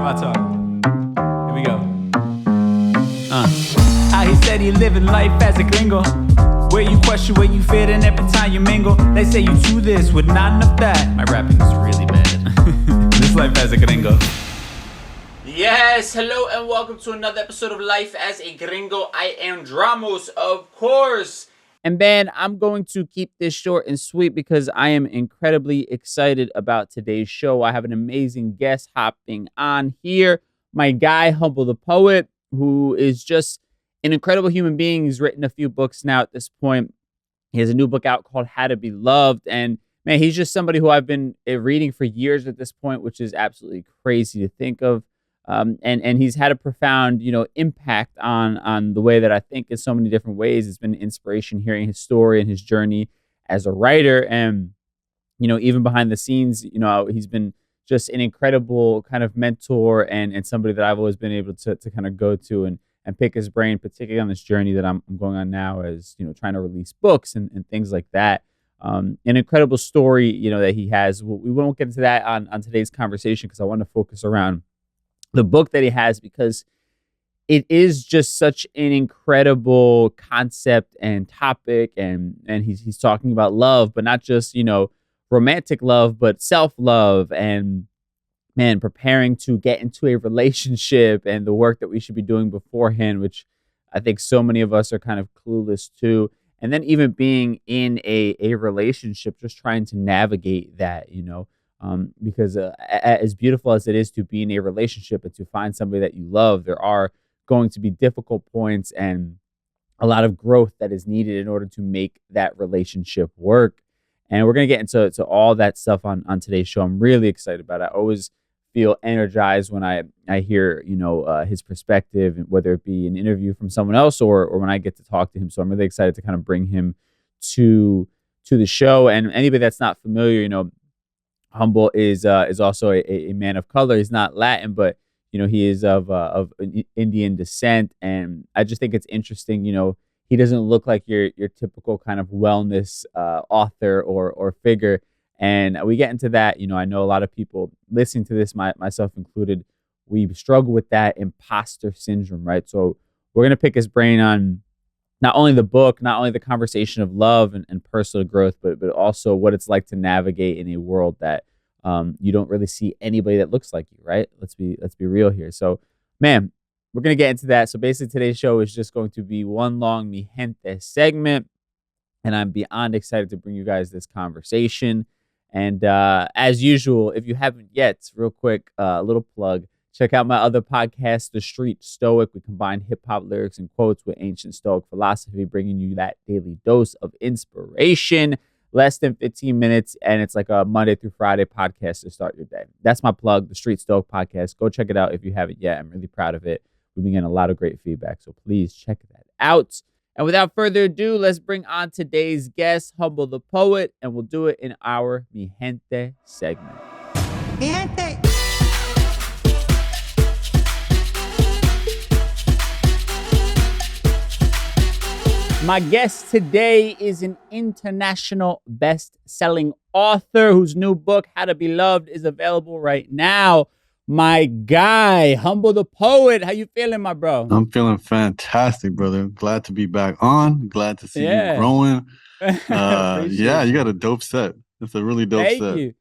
my talk. Here we go. How he said he living life as a gringo, where you question where you fit in every time you mingle. They say you do this with not enough that. My rapping is really bad. This life as a gringo. Yes, hello and welcome to another episode of Life as a Gringo. I am Dramos, of course. And man, I'm going to keep this short and sweet because I am incredibly excited about today's show. I have an amazing guest hopping on here. My guy, Humble the Poet, who is just an incredible human being. He's written a few books now at this point. He has a new book out called How to Be Loved. And man, he's just somebody who I've been reading for years at this point, which is absolutely crazy to think of. And he's had a profound, impact on the way that I think in so many different ways. It's been an inspiration hearing his story and his journey as a writer. And, even behind the scenes, he's been just an incredible kind of mentor and somebody that I've always been able to kind of go to and pick his brain, particularly on this journey that I'm going on now as, trying to release books and things like that. An incredible story, that he has. We won't get into that on today's conversation because I want to focus around the book that he has, because it is just such an incredible concept and topic. And he's talking about love, but not just, romantic love, but self-love and, man, preparing to get into a relationship and the work that we should be doing beforehand, which I think so many of us are kind of clueless to. And then even being in a relationship, just trying to navigate that, because as beautiful as it is to be in a relationship and to find somebody that you love, there are going to be difficult points and a lot of growth that is needed in order to make that relationship work. And we're going to get into all that stuff on today's show. I'm really excited about it. I always feel energized when I hear, his perspective, whether it be an interview from someone else or when I get to talk to him. So I'm really excited to kind of bring him to the show. And anybody that's not familiar, Humble is also a man of color. He's not Latin, but he is of Indian descent, and I just think it's interesting. He doesn't look like your typical kind of wellness author or figure, and we get into that. I know a lot of people listening to this, myself included, we struggle with that imposter syndrome, right? So we're gonna pick his brain on not only the book, not only the conversation of love and personal growth, but also what it's like to navigate in a world that you don't really see anybody that looks like you, right? Let's be real here. So, man, we're going to get into that. So basically today's show is just going to be one long Mi Gente segment, and I'm beyond excited to bring you guys this conversation. And as usual, if you haven't yet, real quick, a little plug. Check out my other podcast, The Street Stoic. We combine hip-hop lyrics and quotes with ancient Stoic philosophy, bringing you that daily dose of inspiration. Less than 15 minutes, and it's like a Monday through Friday podcast to start your day. That's my plug, The Street Stoic podcast. Go check it out if you haven't yet. I'm really proud of it. We've been getting a lot of great feedback, so please check that out. And without further ado, let's bring on today's guest, Humble the Poet, and we'll do it in our Mi Gente segment. Mi Gente! My guest today is an international best-selling author whose new book, How to Be Loved, is available right now. My guy, Humble the Poet. How you feeling, my bro? I'm feeling fantastic, brother. Glad to be back on. Glad to see you growing. Yeah, you got a dope set. It's a really dope set.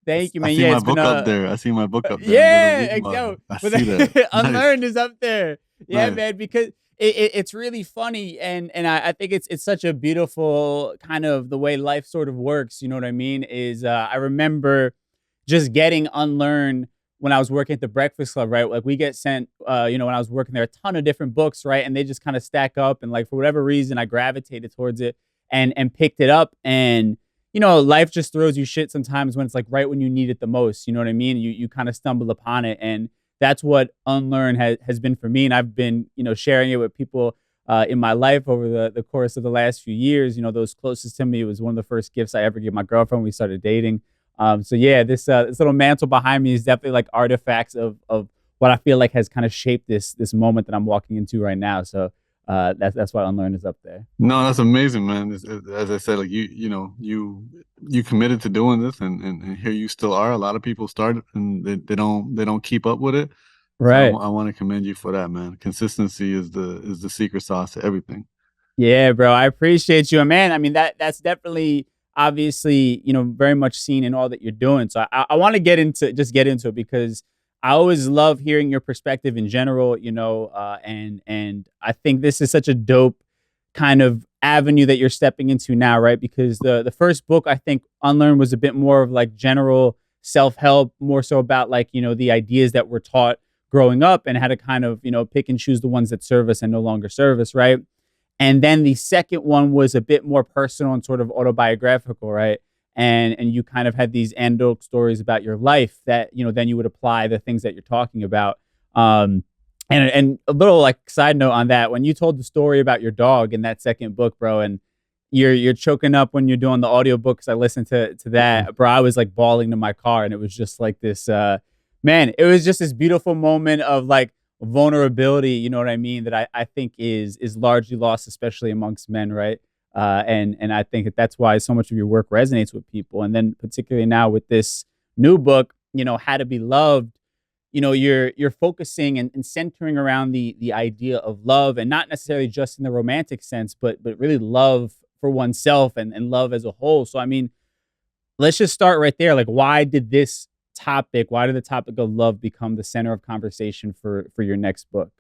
Thank you, man. I see my book up there. I see my book up there. Yeah, I see that. Unlearned is up there. Yeah, nice. Man, because it's really funny, and I think it's such a beautiful kind of the way life sort of works. You know what I mean? Is I remember just getting unlearned when I was working at the Breakfast Club, right? Like we get sent, when I was working there, a ton of different books, right? And they just kind of stack up, and like for whatever reason, I gravitated towards it and picked it up. And life just throws you shit sometimes when it's like right when you need it the most. You know what I mean? You kind of stumble upon it, and that's what Unlearn has been for me. And I've been, sharing it with people in my life over the course of the last few years. Those closest to me, it was one of the first gifts I ever gave my girlfriend when we started dating. So yeah, this little mantle behind me is definitely like artifacts of what I feel like has kind of shaped this moment that I'm walking into right now. So that's why Unlearn is up there. No, that's amazing, man. As I said, like you committed to doing this, and here you still are. A lot of people start and they don't keep up with it. Right. So I want to commend you for that, man. Consistency is the secret sauce to everything. Yeah, bro. I appreciate you. And man, I mean, that's definitely obviously, very much seen in all that you're doing. So I want to get into it because I always love hearing your perspective in general, and I think this is such a dope kind of avenue that you're stepping into now, right? Because the first book, I think, Unlearn, was a bit more of like general self-help, more so about like, the ideas that we're taught growing up and how to kind of, pick and choose the ones that serve us and no longer serve us, right? And then the second one was a bit more personal and sort of autobiographical, right? And you kind of had these anecdotal stories about your life that, then you would apply the things that you're talking about. And a little like side note on that, when you told the story about your dog in that second book, bro, and you're choking up when you're doing the audiobooks, I listened to that, bro. I was like bawling to my car, and it was just like this, man, it was just this beautiful moment of like vulnerability, you know what I mean, that I think is largely lost, especially amongst men, right? And I think that's why so much of your work resonates with people. And then particularly now with this new book, How to Be Loved, you're focusing and centering around the idea of love, and not necessarily just in the romantic sense, but really love for oneself and love as a whole. So I mean, let's just start right there. Like, why did the topic of love become the center of conversation for your next book?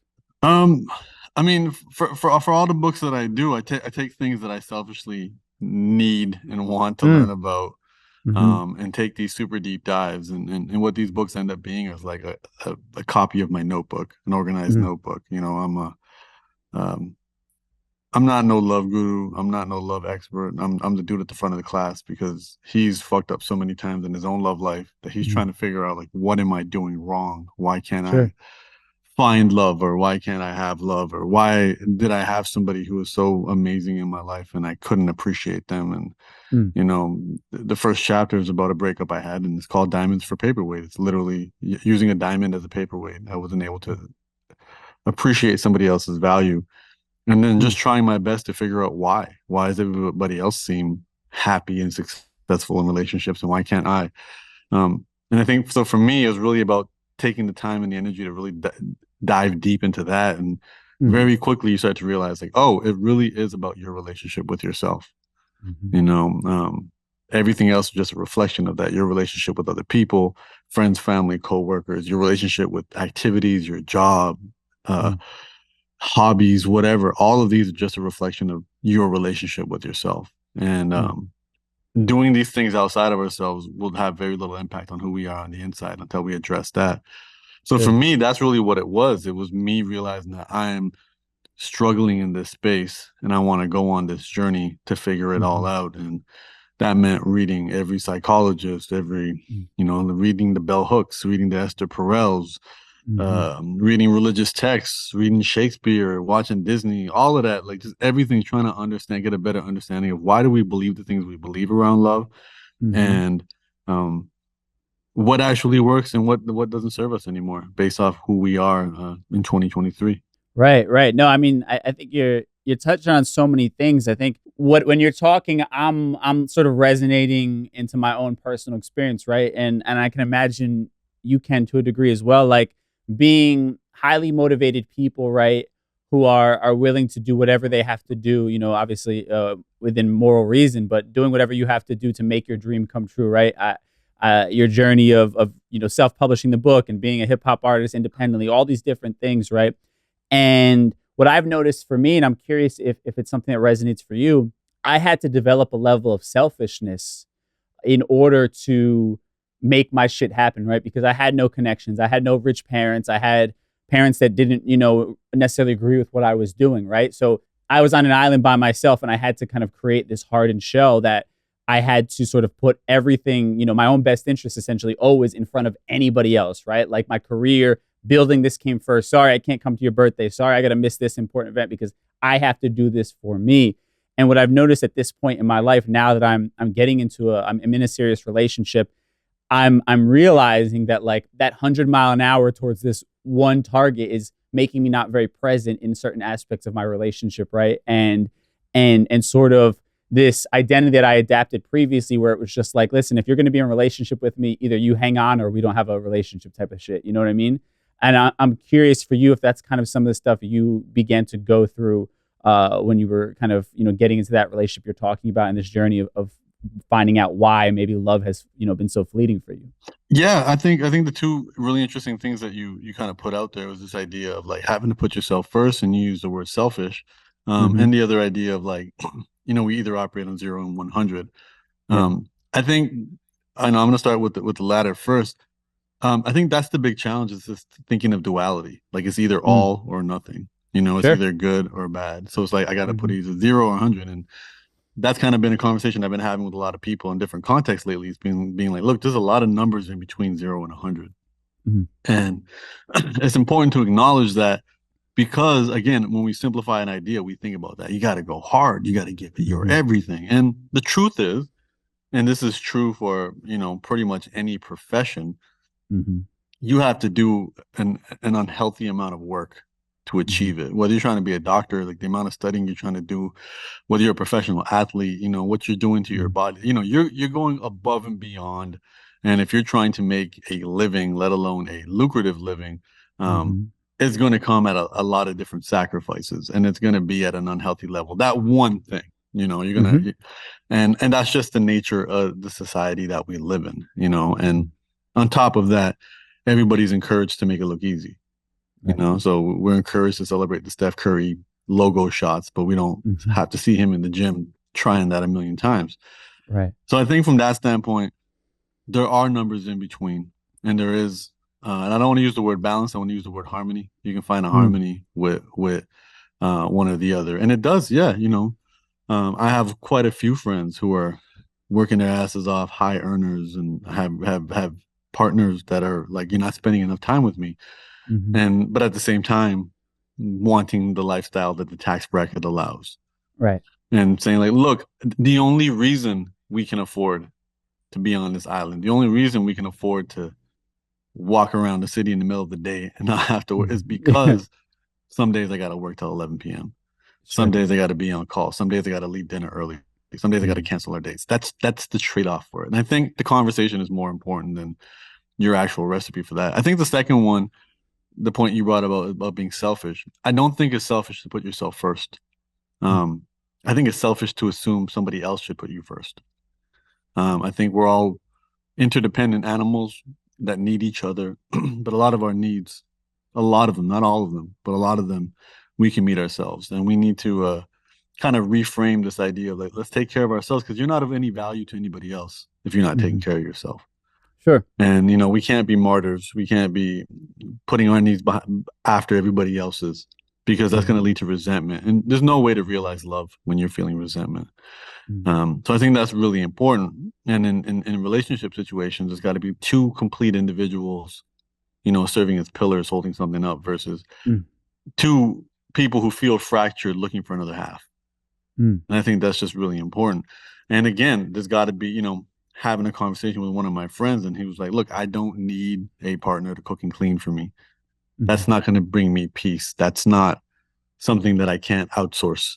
I mean, for all the books that I do, I take things that I selfishly need and want to learn about, and take these super deep dives. And what these books end up being is like a copy of my notebook, an organized notebook. I'm not no love guru. I'm not no love expert. I'm the dude at the front of the class because he's fucked up so many times in his own love life that he's trying to figure out, like, what am I doing wrong? Why can't I find love, or why can't I have love, or why did I have somebody who was so amazing in my life and I couldn't appreciate them? And the first chapter is about a breakup I had, and it's called Diamonds for Paperweight. It's literally using a diamond as a paperweight. I wasn't able to appreciate somebody else's value. And then just trying my best to figure out why does everybody else seem happy and successful in relationships, and why can't I? And I think, so for me, it was really about taking the time and the energy to really dive deep into that. And very quickly you start to realize, like, oh, it really is about your relationship with yourself. Everything else is just a reflection of that. Your relationship with other people, friends, family, co-workers, your relationship with activities, your job, hobbies, whatever. All of these are just a reflection of your relationship with yourself. And doing these things outside of ourselves will have very little impact on who we are on the inside until we address that. So for me, that's really what it was. It was me realizing that I am struggling in this space and I want to go on this journey to figure it all out. And that meant reading every psychologist, reading the Bell Hooks, reading the Esther Perels, reading religious texts, reading Shakespeare, watching Disney, all of that, like just everything, trying to get a better understanding of why do we believe the things we believe around love, and what actually works and what doesn't serve us anymore based off who we are in 2023. Right. No, I mean, I think you're touching on so many things. I think when you're talking, I'm sort of resonating into my own personal experience, right? And I can imagine you can to a degree as well, like being highly motivated people, right, who are willing to do whatever they have to do, obviously within moral reason, but doing whatever you have to do to make your dream come true, right? Your journey of self-publishing the book and being a hip hop artist independently, all these different things, right? And what I've noticed for me, and I'm curious if it's something that resonates for you, I had to develop a level of selfishness in order to make my shit happen, right? Because I had no connections. I had no rich parents. I had parents that didn't, necessarily agree with what I was doing, right? So I was on an island by myself, and I had to kind of create this hardened shell that I had to sort of put everything, my own best interest essentially always in front of anybody else, right? Like my career, building this came first. Sorry, I can't come to your birthday. Sorry, I got to miss this important event because I have to do this for me. And what I've noticed at this point in my life, now that I'm in a serious relationship, I'm realizing that like that 100-mile-an-hour towards this one target is making me not very present in certain aspects of my relationship, right? And sort of this identity that I adapted previously, where it was just like, listen, if you're going to be in a relationship with me, either you hang on or we don't have a relationship type of shit. You know what I mean? And I'm curious for you if that's kind of some of the stuff you began to go through when you were kind of, getting into that relationship you're talking about, and this journey of finding out why maybe love has, been so fleeting for you. Yeah, I think the two really interesting things that you kind of put out there was this idea of like having to put yourself first, and you use the word selfish, Mm-hmm. and the other idea of like, we either operate on 0 and 100. Yeah. I think I know I'm gonna start with the latter first. I think that's the big challenge is just thinking of duality. Like it's either Mm. all or nothing. It's Sure. either good or bad. So it's like I got to put Mm-hmm. either 0 or 100, and that's kind of been a conversation I've been having with a lot of people in different contexts lately. It's been being like, look, there's a lot of numbers in between 0 and 100, Mm-hmm. and it's important to acknowledge that because again, when we simplify an idea, we think about that. You got to go hard. You got to give it your Mm-hmm. everything. And the truth is, and this is true for pretty much any profession, Mm-hmm. you have to do an unhealthy amount of work to Mm-hmm. achieve it. Whether you're trying to be a doctor, like the amount of studying you're trying to do, whether you're a professional athlete, what you're doing to your body, you're going above and beyond. And if you're trying to make a living, let alone a lucrative living, Mm-hmm. it's going to come at a lot of different sacrifices, and it's going to be at an unhealthy level. That one thing, you're Mm-hmm. gonna, and that's just the nature of the society that we live in, and on top of that, everybody's encouraged to make it look easy, Right. so we're encouraged to celebrate the Steph Curry logo shots, but we don't Mm-hmm. have to see him in the gym trying that a million times. Right. So I think from that standpoint, there are numbers in between, and there is, and I don't want to use the word balance. I want to use the word harmony. You can find a Mm. harmony with one or the other, and it does. Yeah, I have quite a few friends who are working their asses off, high earners, and have partners that are like, you're not spending enough time with me, Mm-hmm. but at the same time wanting the lifestyle that the tax bracket allows, Right. and saying like, look, the only reason we can afford to be on this island, the only reason we can afford to walk around the city in the middle of the day and not have to work is Mm-hmm. because some days I got to work till 11 p.m. Some Sure. days I got to be on call. Some days I got to leave dinner early. Some days I got to Mm-hmm. cancel our dates. That's the trade-off for it. And I think the conversation is more important than your actual recipe for that. I think the second one, the point you brought about being selfish, I don't think it's selfish to put yourself first. I think it's selfish to assume somebody else should put you first. I think we're all interdependent animals that need each other, but a lot of our needs, a lot of them, not all of them, but a lot of them, we can meet ourselves, and we need to kind of reframe this idea of like, let's take care of ourselves, because you're not of any value to anybody else if you're not taking Mm-hmm. care of yourself. Sure. And we can't be martyrs. We can't be putting our needs after everybody else's, because that's Mm-hmm. going to lead to resentment. And there's no way to realize love when you're feeling resentment. Mm-hmm. So I think that's really important. And in relationship situations, it's got to be two complete individuals, serving as pillars, holding something up, versus Mm-hmm. two people who feel fractured, looking for another half. Mm-hmm. And I think that's just really important. And again, there's got to be, having a conversation with one of my friends, and he was like, look, I don't need a partner to cook and clean for me. Mm-hmm. That's not going to bring me peace. That's not something that I can't outsource.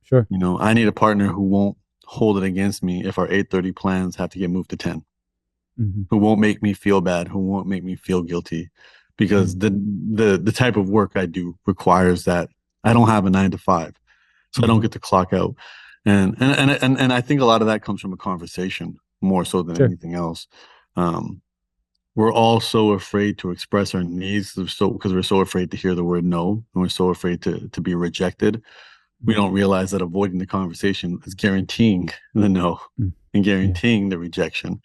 Sure. I need a partner who won't hold it against me if our 8:30 plans have to get moved to 10, Mm-hmm. who won't make me feel bad, who won't make me feel guilty, because the type of work I do requires that I don't have a 9 to 5, so I don't get to clock out. And I think a lot of that comes from a conversation more so than Sure. anything else. We're all so afraid to express our needs, because we're so afraid to hear the word no, and we're so afraid to be rejected. We don't realize that avoiding the conversation is guaranteeing the no Mm-hmm. and Yeah. guaranteeing the rejection.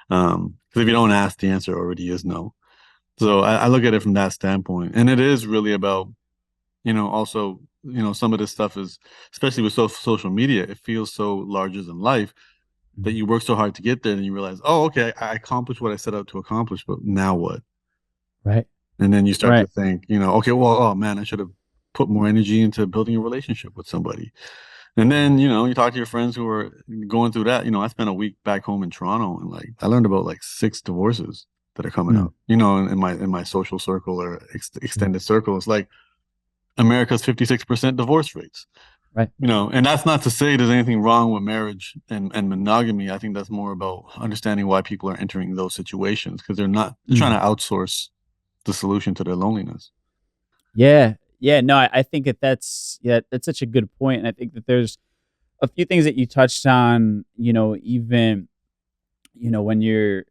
Because if you don't ask, the answer already is no. So I look at it from that standpoint, and it is really about, also, some of this stuff is, especially with social media, it feels so larger than life that you work so hard to get there, and you realize, oh, okay, I accomplished what I set out to accomplish, but now what? Right. And then you start Right. to think, okay, well, oh man, I should have put more energy into building a relationship with somebody. And then, you talk to your friends who are going through that. I spent a week back home in Toronto, and like I learned about like 6 divorces that are coming Mm. up, in my social circle or extended circle. It's like America's 56% divorce rates. Right. And that's not to say there's anything wrong with marriage and monogamy. I think that's more about understanding why people are entering those situations, because they're trying to outsource the solution to their loneliness. Yeah. Yeah. No, I think that's such a good point. And I think that there's a few things that you touched on, even, when you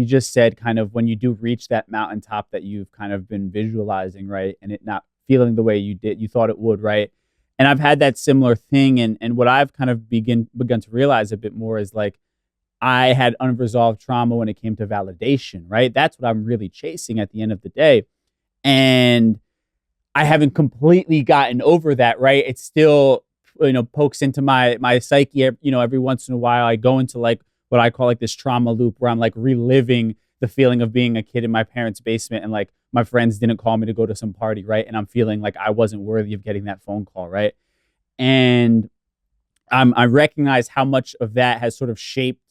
just said kind of when you do reach that mountaintop that you've kind of been visualizing, right? And it not feeling the way you thought it would, right? And I've had that similar thing. And what I've kind of begun to realize a bit more is like, I had unresolved trauma when it came to validation, right? That's what I'm really chasing at the end of the day. And I haven't completely gotten over that, right? It still, pokes into my psyche, every once in a while. I go into like what I call like this trauma loop where I'm like reliving the feeling of being a kid in my parents' basement and like my friends didn't call me to go to some party, right? And I'm feeling like I wasn't worthy of getting that phone call, right? And I recognize how much of that has sort of shaped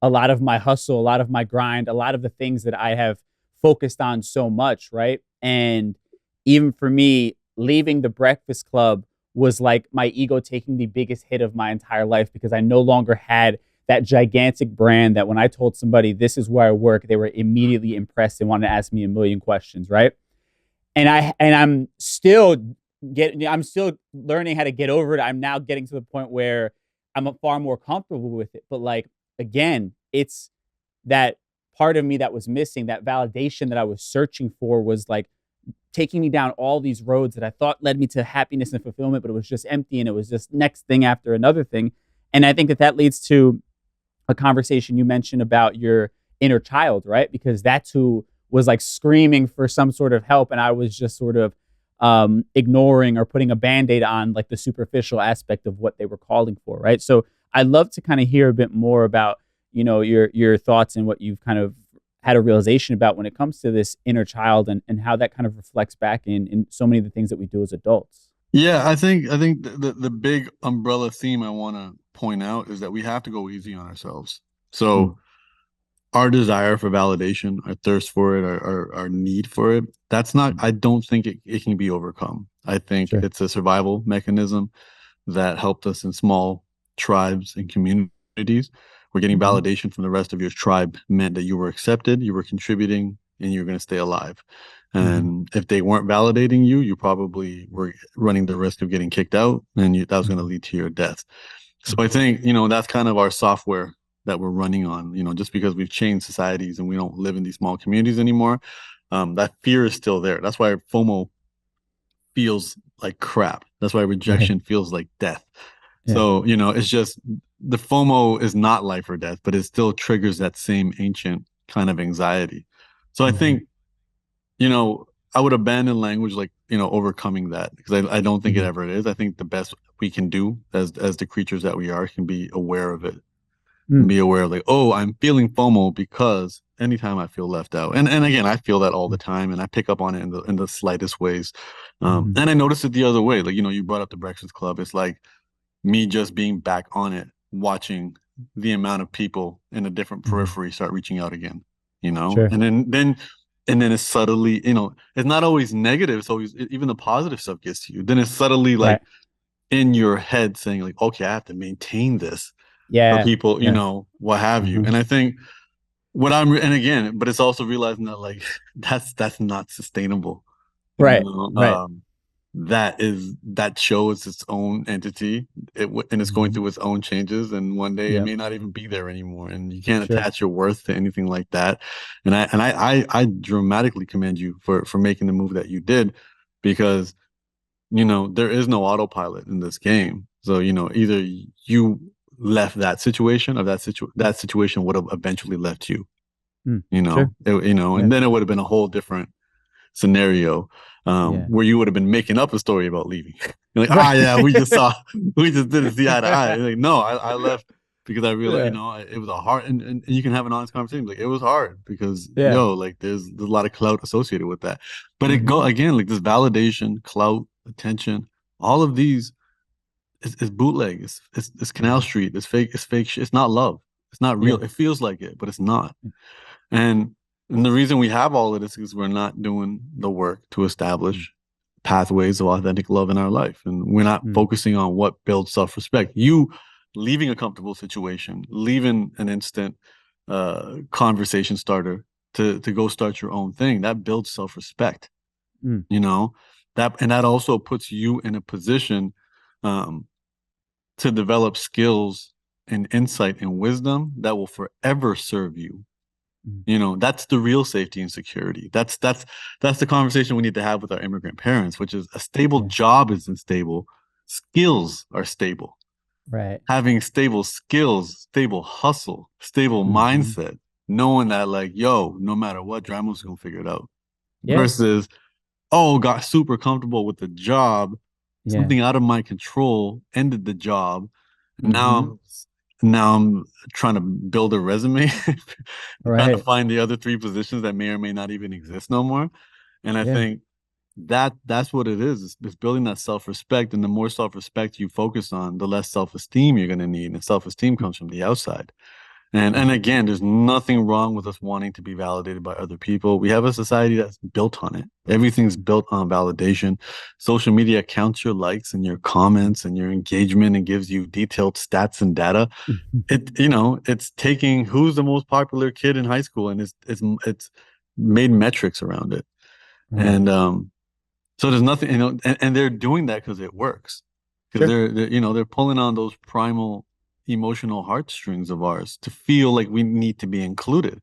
a lot of my hustle, a lot of my grind, a lot of the things that I have focused on so much, right? And even for me, leaving the Breakfast Club was like my ego taking the biggest hit of my entire life because I no longer had that gigantic brand that when I told somebody this is where I work, they were immediately impressed and wanted to ask me a million questions, right? And I'm still learning how to get over it. I'm now getting to the point where I'm far more comfortable with it. But like again, it's that part of me that was missing, that validation that I was searching for was like taking me down all these roads that I thought led me to happiness and fulfillment, but it was just empty and it was just next thing after another thing. And I think that leads to a conversation you mentioned about your inner child, right? Because that's who was like screaming for some sort of help. And I was just sort of ignoring or putting a Band-Aid on like the superficial aspect of what they were calling for, right? So I'd love to kind of hear a bit more about, your thoughts and what you've kind of had a realization about when it comes to this inner child and how that kind of reflects back in so many of the things that we do as adults. Yeah, I think the big umbrella theme I want to point out is that we have to go easy on ourselves. So our desire for validation, our thirst for it, our need for it, I don't think it can be overcome. I think it's a survival mechanism that helped us in small tribes and communities. Where getting validation from the rest of your tribe meant that you were accepted, you were contributing, and you're going to stay alive. And if they weren't validating you, you probably were running the risk of getting kicked out, and that was going to lead to your death. So I think, that's kind of our software that we're running on, just because we've changed societies and we don't live in these small communities anymore. That fear is still there. That's why FOMO feels like crap. That's why rejection feels like death. Yeah. So, it's just the FOMO is not life or death, but it still triggers that same ancient kind of anxiety. So I think, I would abandon language like, overcoming that because I don't think it ever is. I think the best we can do as the creatures that we are can be aware of it. And be aware of like, oh, I'm feeling FOMO because anytime I feel left out. And again, I feel that all the time and I pick up on it in the slightest ways. And I noticed it the other way. Like, you brought up the Breakfast Club. It's like me just being back on it, watching the amount of people in a different periphery start reaching out again, Sure. And then it's subtly, it's not always negative. It's always, even the positive stuff gets to you. Then it's subtly like in your head saying like, okay, I have to maintain this for people, what have you. And I think and again, but it's also realizing that like, that's not sustainable. Right. That show is its own entity and it's going through its own changes, and one day it may not even be there anymore, and you can't attach your worth to anything like that. And I dramatically commend you for making the move that you did, because there is no autopilot in this game. So either you left that situation or that situation would have eventually left you. And then it would have been a whole different scenario where you would have been making up a story about leaving. You're like, we just didn't see eye to eye. Like, no, I left because I realized, it was a hard, and you can have an honest conversation. Like, it was hard because, like there's a lot of clout associated with that. But it go again, like this validation, clout, attention, all of these is bootleg. It's Canal Street. It's fake. It's fake shit. It's not love. It's not real. It feels like it, but it's not. And the reason we have all of this is we're not doing the work to establish pathways of authentic love in our life. And we're not focusing on what builds self-respect. You leaving a comfortable situation, leaving an instant conversation starter to go start your own thing. That builds self-respect, Mm. you know, that also puts you in a position to develop skills and insight and wisdom that will forever serve you. Mm. You know, that's the real safety and security. That's the conversation we need to have with our immigrant parents, which is a stable Yeah. job isn't stable. Skills are stable. Right. Having stable skills, stable hustle, stable Mm-hmm. mindset, knowing that like, yo, no matter what, Dramos is gonna figure it out. Yeah. Versus, oh, got super comfortable with the job, Yeah. something out of my control ended the job. Mm-hmm. Now I'm trying to build a resume, trying to Right. find the other 3 positions that may or may not even exist no more. And I Yeah. think that's what it is. It's building that self-respect. And the more self-respect you focus on, the less self-esteem you're going to need. And self-esteem comes from the outside. And again, there's nothing wrong with us wanting to be validated by other people. We have a society that's built on it. Everything's built on validation. Social media counts your likes and your comments and your engagement and gives you detailed stats and data. It's taking who's the most popular kid in high school and it's made metrics around it. Right. And so there's nothing, and they're doing that because it works. Because Sure. they're pulling on those primal emotional heartstrings of ours to feel like we need to be included.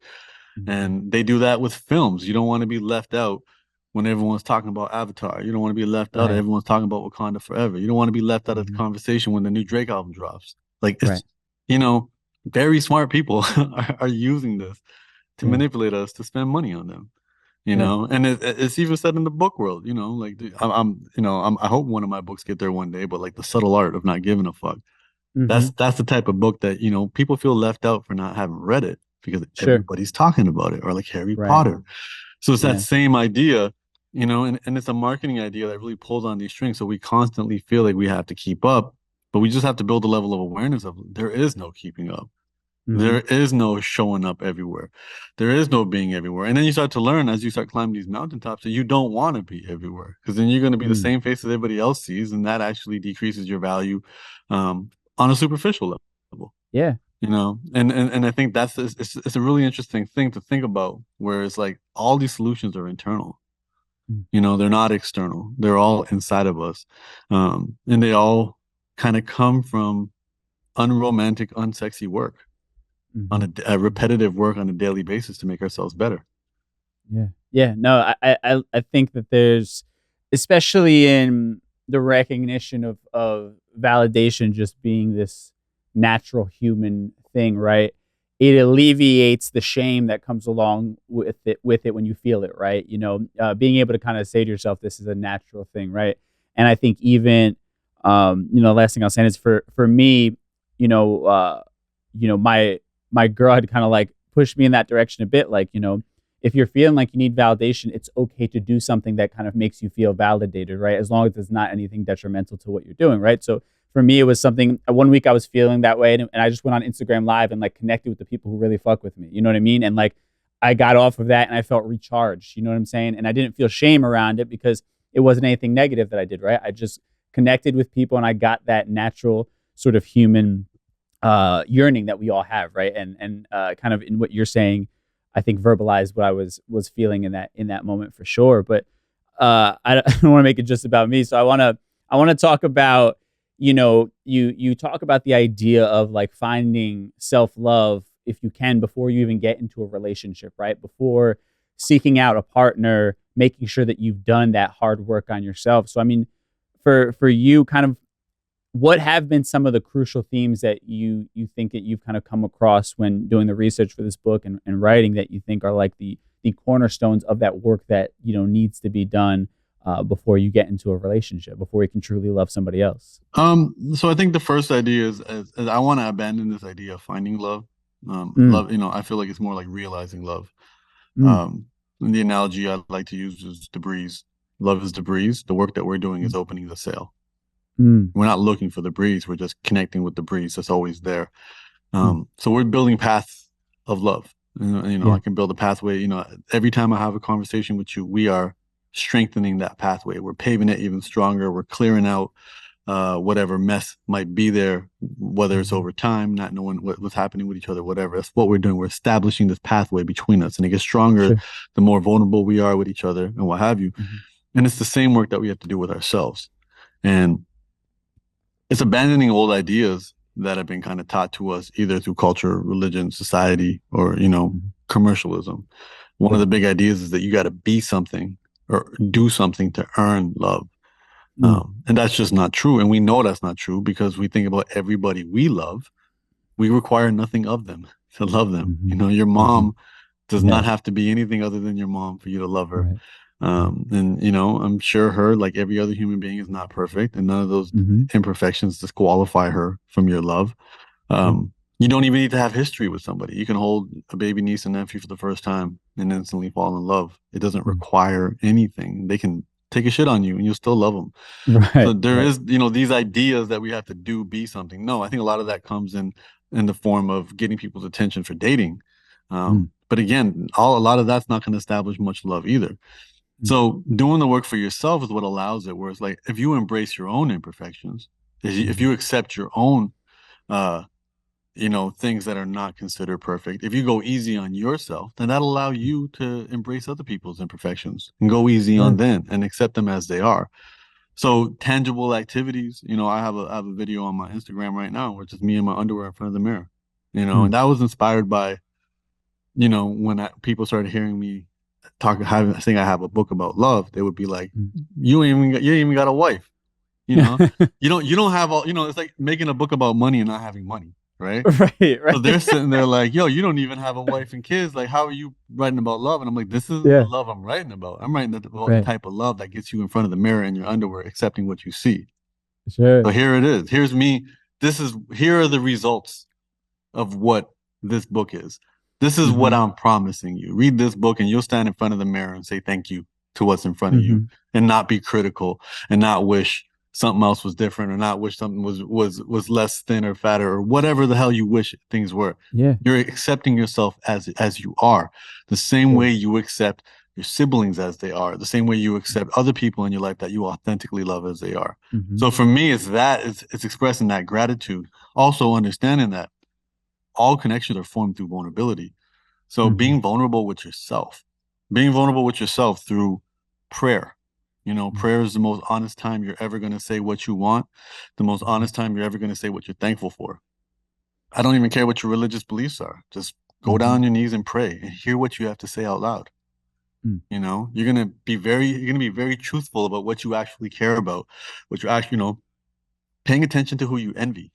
Mm-hmm. And they do that with films. You don't want to be left out when everyone's talking about Avatar. You don't want to be left out. Right. Everyone's talking about Wakanda Forever. You don't want to be left out of the Mm-hmm. conversation when the new Drake album drops. Like, it's, Right. very smart people are using this to Yeah. manipulate us to spend money on them. Yeah. And it's even said in the book world, like I hope one of my books get there one day, but like The Subtle Art of Not Giving a Fuck. Mm-hmm. That's the type of book that, people feel left out for not having read it because Sure. everybody's talking about it, or like Harry Right. Potter. So it's Yeah. that same idea, and it's a marketing idea that really pulls on these strings. So we constantly feel like we have to keep up, but we just have to build a level of awareness of there is no keeping up. Mm-hmm. There is no showing up everywhere. There is no being everywhere. And then you start to learn as you start climbing these mountaintops that you don't want to be everywhere, because then you're going to be the same face that everybody else sees. And that actually decreases your value on a superficial level. Yeah. And I think it's a really interesting thing to think about, where it's like all these solutions are internal. They're not external. They're all inside of us. And they all kind of come from unromantic, unsexy work. Mm-hmm. On a repetitive work on a daily basis to make ourselves better. Yeah. Yeah. No, I think that there's, especially in the recognition of validation just being this natural human thing, right? It alleviates the shame that comes along with it when you feel it, right? Being able to kind of say to yourself, this is a natural thing, right? And I think even, the last thing I'll say is for me, my girl had kind of like pushed me in that direction a bit. Like, if you're feeling like you need validation, it's okay to do something that kind of makes you feel validated, right? As long as it's not anything detrimental to what you're doing, right? So for me, it was something, one week I was feeling that way, and I just went on Instagram Live and like connected with the people who really fuck with me. You know what I mean? And like, I got off of that and I felt recharged, you know what I'm saying? And I didn't feel shame around it because it wasn't anything negative that I did, right? I just connected with people and I got that natural sort of human yearning that we all have, right? And kind of in what you're saying, I think verbalized what I was feeling in that moment for sure. But I don't want to make it just about me, so I want to talk about, you talk about the idea of like finding self-love, if you can, before you even get into a relationship, right? Before seeking out a partner, making sure that you've done that hard work on yourself. So I mean, for you, kind of, what have been some of the crucial themes that you think that you've kind of come across when doing the research for this book and writing, that you think are like the cornerstones of that work that, needs to be done before you get into a relationship, before you can truly love somebody else? So I think the first idea is I want to abandon this idea of finding love. Love, I feel like it's more like realizing love. And the analogy I like to use is the breeze. Love is the breeze. The work that we're doing is opening the sail. We're not looking for the breeze. We're just connecting with the breeze that's always there. So we're building paths of love. I can build a pathway. Every time I have a conversation with you, we are strengthening that pathway. We're paving it even stronger. We're clearing out whatever mess might be there, whether it's over time, not knowing what's happening with each other, whatever. That's what we're doing. We're establishing this pathway between us, and it gets stronger the more vulnerable we are with each other and what have you. And it's the same work that we have to do with ourselves. And it's abandoning old ideas that have been kind of taught to us either through culture, religion, society, or, commercialism. One of the big ideas is that you got to be something or do something to earn love. And that's just not true. And we know that's not true because we think about everybody we love. We require nothing of them to love them. Your mom does not have to be anything other than your mom for you to love her. And, I'm sure her, like every other human being, is not perfect. And none of those imperfections disqualify her from your love. You don't even need to have history with somebody. You can hold a baby niece and nephew for the first time and instantly fall in love. It doesn't require anything. They can take a shit on you and you'll still love them. So there is, these ideas that we have to be something. No, I think a lot of that comes in the form of getting people's attention for dating. But again, a lot of that's not going to establish much love either. So doing the work for yourself is what allows it, where it's like, if you embrace your own imperfections, if you accept your own, things that are not considered perfect, if you go easy on yourself, then that'll allow you to embrace other people's imperfections and go easy on them and accept them as they are. So tangible activities, I have a video on my Instagram right now, which is me in my underwear in front of the mirror, and that was inspired by, when people started hearing me saying I have a book about love, they would be like, you ain't even got a wife, you don't have all, it's like making a book about money and not having money. Right. So they're sitting there like, yo, you don't even have a wife and kids. Like, how are you writing about love? And I'm like, this is the love I'm writing about. I'm writing about the type of love that gets you in front of the mirror in your underwear, accepting what you see. So here it is. Here's me. Here are the results of what this book is. This is what I'm promising you. Read this book and you'll stand in front of the mirror and say thank you to what's in front of you and not be critical and not wish something else was different or not wish something was less thin or fatter or whatever the hell you wish things were. You're accepting yourself as you are, the same way you accept your siblings as they are, the same way you accept other people in your life that you authentically love as they are. So for me, it's expressing that gratitude, also understanding that all connections are formed through vulnerability. So being vulnerable with yourself through prayer. Prayer is the most honest time you're ever going to say what you want, the most honest time you're ever going to say what you're thankful for. I don't even care what your religious beliefs are. Just go down on your knees and pray and hear what you have to say out loud. You're going to be very truthful about what you actually care about, what you're actually, paying attention to who you envy.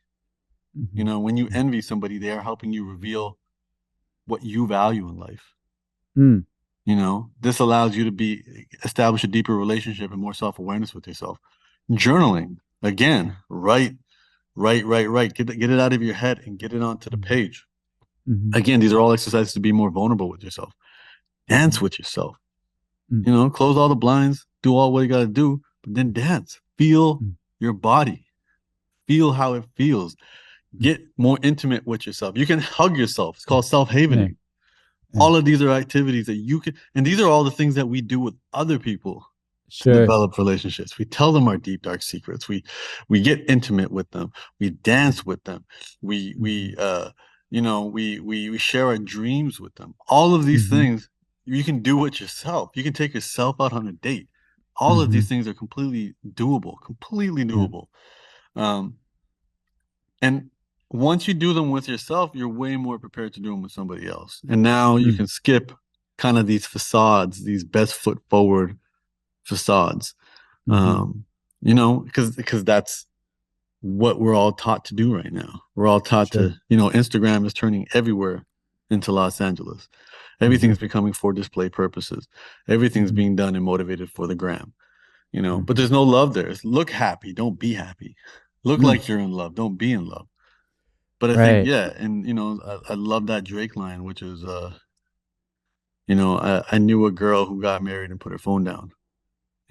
When you envy somebody, they are helping you reveal what you value in life. This allows you to establish a deeper relationship and more self-awareness with yourself. Journaling, again, write. Get it out of your head and get it onto the page. Again, these are all exercises to be more vulnerable with yourself. Dance with yourself. Close all the blinds, do all what you got to do, but then dance. Feel your body. Feel how it feels. Get more intimate with yourself. You can hug yourself. It's called self-havening. All of these are activities that you can, and these are all the things that we do with other people to develop relationships. We tell them our deep, dark secrets. We get intimate with them. We dance with them. We share our dreams with them. All of these things you can do with yourself. You can take yourself out on a date. All of these things are completely doable. And once you do them with yourself, you're way more prepared to do them with somebody else. And now you can skip kind of these facades, these best foot forward facades, because that's what we're all taught to do right now. We're all taught to, Instagram is turning everywhere into Los Angeles. Everything's becoming for display purposes. Everything's being done and motivated for the gram, but there's no love there. It's look happy, don't be happy. Look like you're in love, don't be in love. But I think, and I love that Drake line, which is, I knew a girl who got married and put her phone down.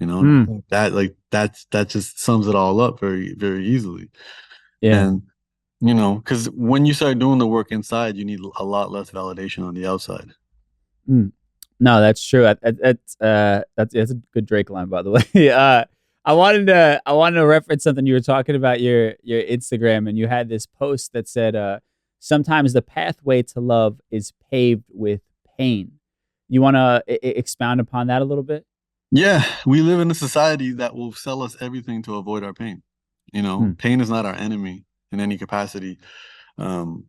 That just sums it all up very, very easily. And because when you start doing the work inside, you need a lot less validation on the outside. No, that's true. That's a good Drake line, by the way. I wanted to reference something you were talking about your Instagram, and you had this post that said, sometimes the pathway to love is paved with pain. You want to expound upon that a little bit? Yeah, we live in a society that will sell us everything to avoid our pain. Mm, Pain is not our enemy in any capacity. Um,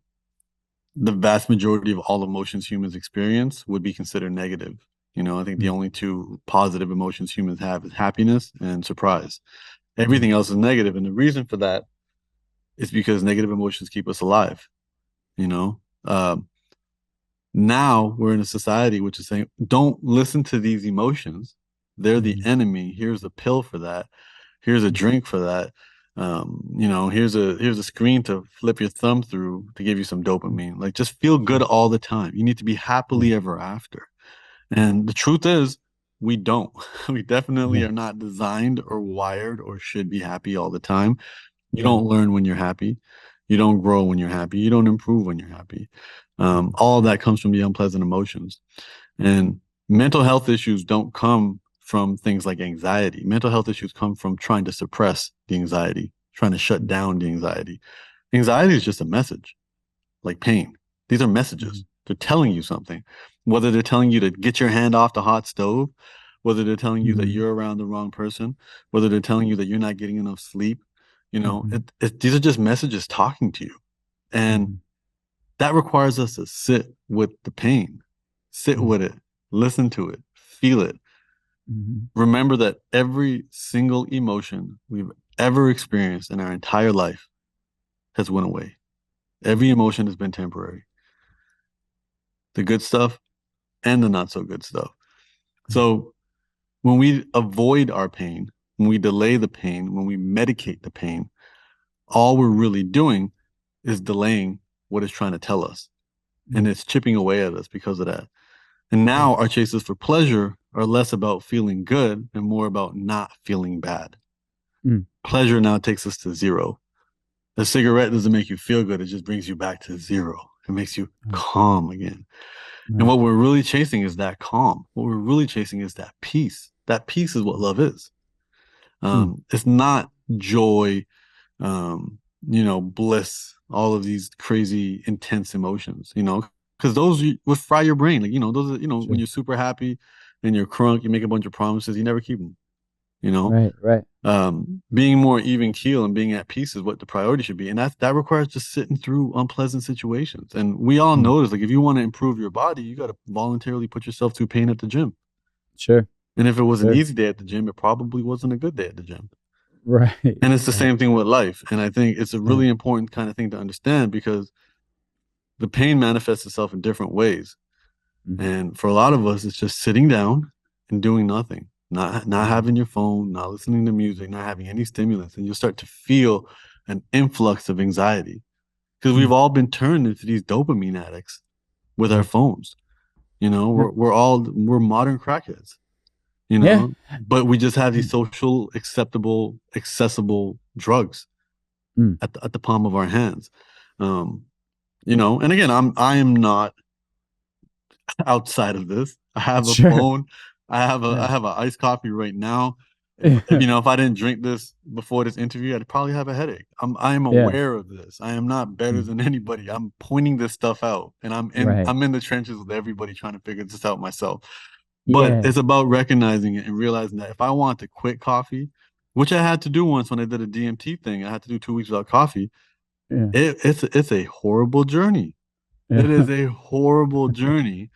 the vast majority of all emotions humans experience would be considered negative. I think the mm, only two positive emotions humans have is happiness and surprise. mm, Everything else is negative, and the reason for that is because negative emotions keep us alive. You know, um, Now we're in a society which is saying, don't listen to these emotions. They're the mm, enemy. Here's a pill for that. Here's a mm, drink for that. Here's a screen to flip your thumb through to give you some mm. dopamine. Like, just feel good Sure. all the time. You need to be Yeah. happily ever after. Mm, And the truth is, we don't. We definitely yeah. are not designed or wired or should be happy all the time. You Right. don't learn when you're happy. You don't grow when you're happy. You don't improve when you're happy. Mm, All of that comes from the unpleasant emotions. And mental health issues don't come from things like anxiety. Mental health issues come from trying to suppress the anxiety, trying to shut mm, down the anxiety. Anxiety is just a message, like pain. These are mm, messages. They're telling you something. Whether they're telling you to get your hand off the hot stove, whether they're telling you that mm, you're around the wrong person, whether they're telling you that you're not getting enough sleep, mm, these are just messages talking to you. And mm, that requires us to sit with the pain, sit mm, with it, listen to it, feel it. mm, Remember that every single emotion we've ever experienced in our entire life has went away. Every emotion has been temporary. The good stuff and the not so good stuff. mm, So when we avoid our pain, when we delay the pain, when we medicate the pain, all we're really doing is delaying what it's trying to tell us. And mm. it's chipping away at us because of that. And Right. now our chases for pleasure are less about feeling good and more about not feeling bad. Mm, Pleasure now takes us to zero. A cigarette doesn't make you feel good, it just brings you back to zero. It makes you mm, calm again. And right. what we're really chasing is that calm. What we're really chasing is that peace. That peace is what love is. Mm, It's not joy, bliss, all of these crazy, intense emotions, because those would fry your brain. Like, those are, when sure. you're super happy and you're crunk, you make a bunch of promises, you never keep them, you know? Right. Right. Being more even keel and being at peace is what the priority should be. And that requires just sitting through unpleasant situations. And we all Mm, know this, like, if you want to improve your body, you got to voluntarily put yourself through pain at the gym. sure. And if it was an Sure. easy day at the gym, it probably wasn't a good day at the gym. Right. And it's the Right. same thing with life. And I think it's a Yeah. really important kind of thing to understand because the pain manifests itself in different ways. Mm, And for a lot of us, it's just sitting down and doing nothing, not mm, having your phone, not listening to music, not having any stimulants. And you'll start to feel an influx of anxiety because we've mm, all been turned into these dopamine addicts with our yeah. phones. Yeah. We're modern crackheads, Yeah. but we just have these social acceptable, accessible drugs Mm, at the palm of our hands. Um, and again, I am not outside of this. I have a sure. phone. I Yeah. have an iced coffee right now. If Yeah. if I didn't drink this before this interview, I'd probably have a headache. I am Yeah. aware of this. I am not better Mm, than anybody. I'm pointing this stuff out, and right. I'm in the trenches with everybody trying to figure this out myself. But Yeah. it's about recognizing it and realizing that if I want to quit coffee, which I had to do once when I did a DMT thing, I had to do 2 weeks without coffee. Yeah. It's a horrible journey. It Yeah. is a horrible journey.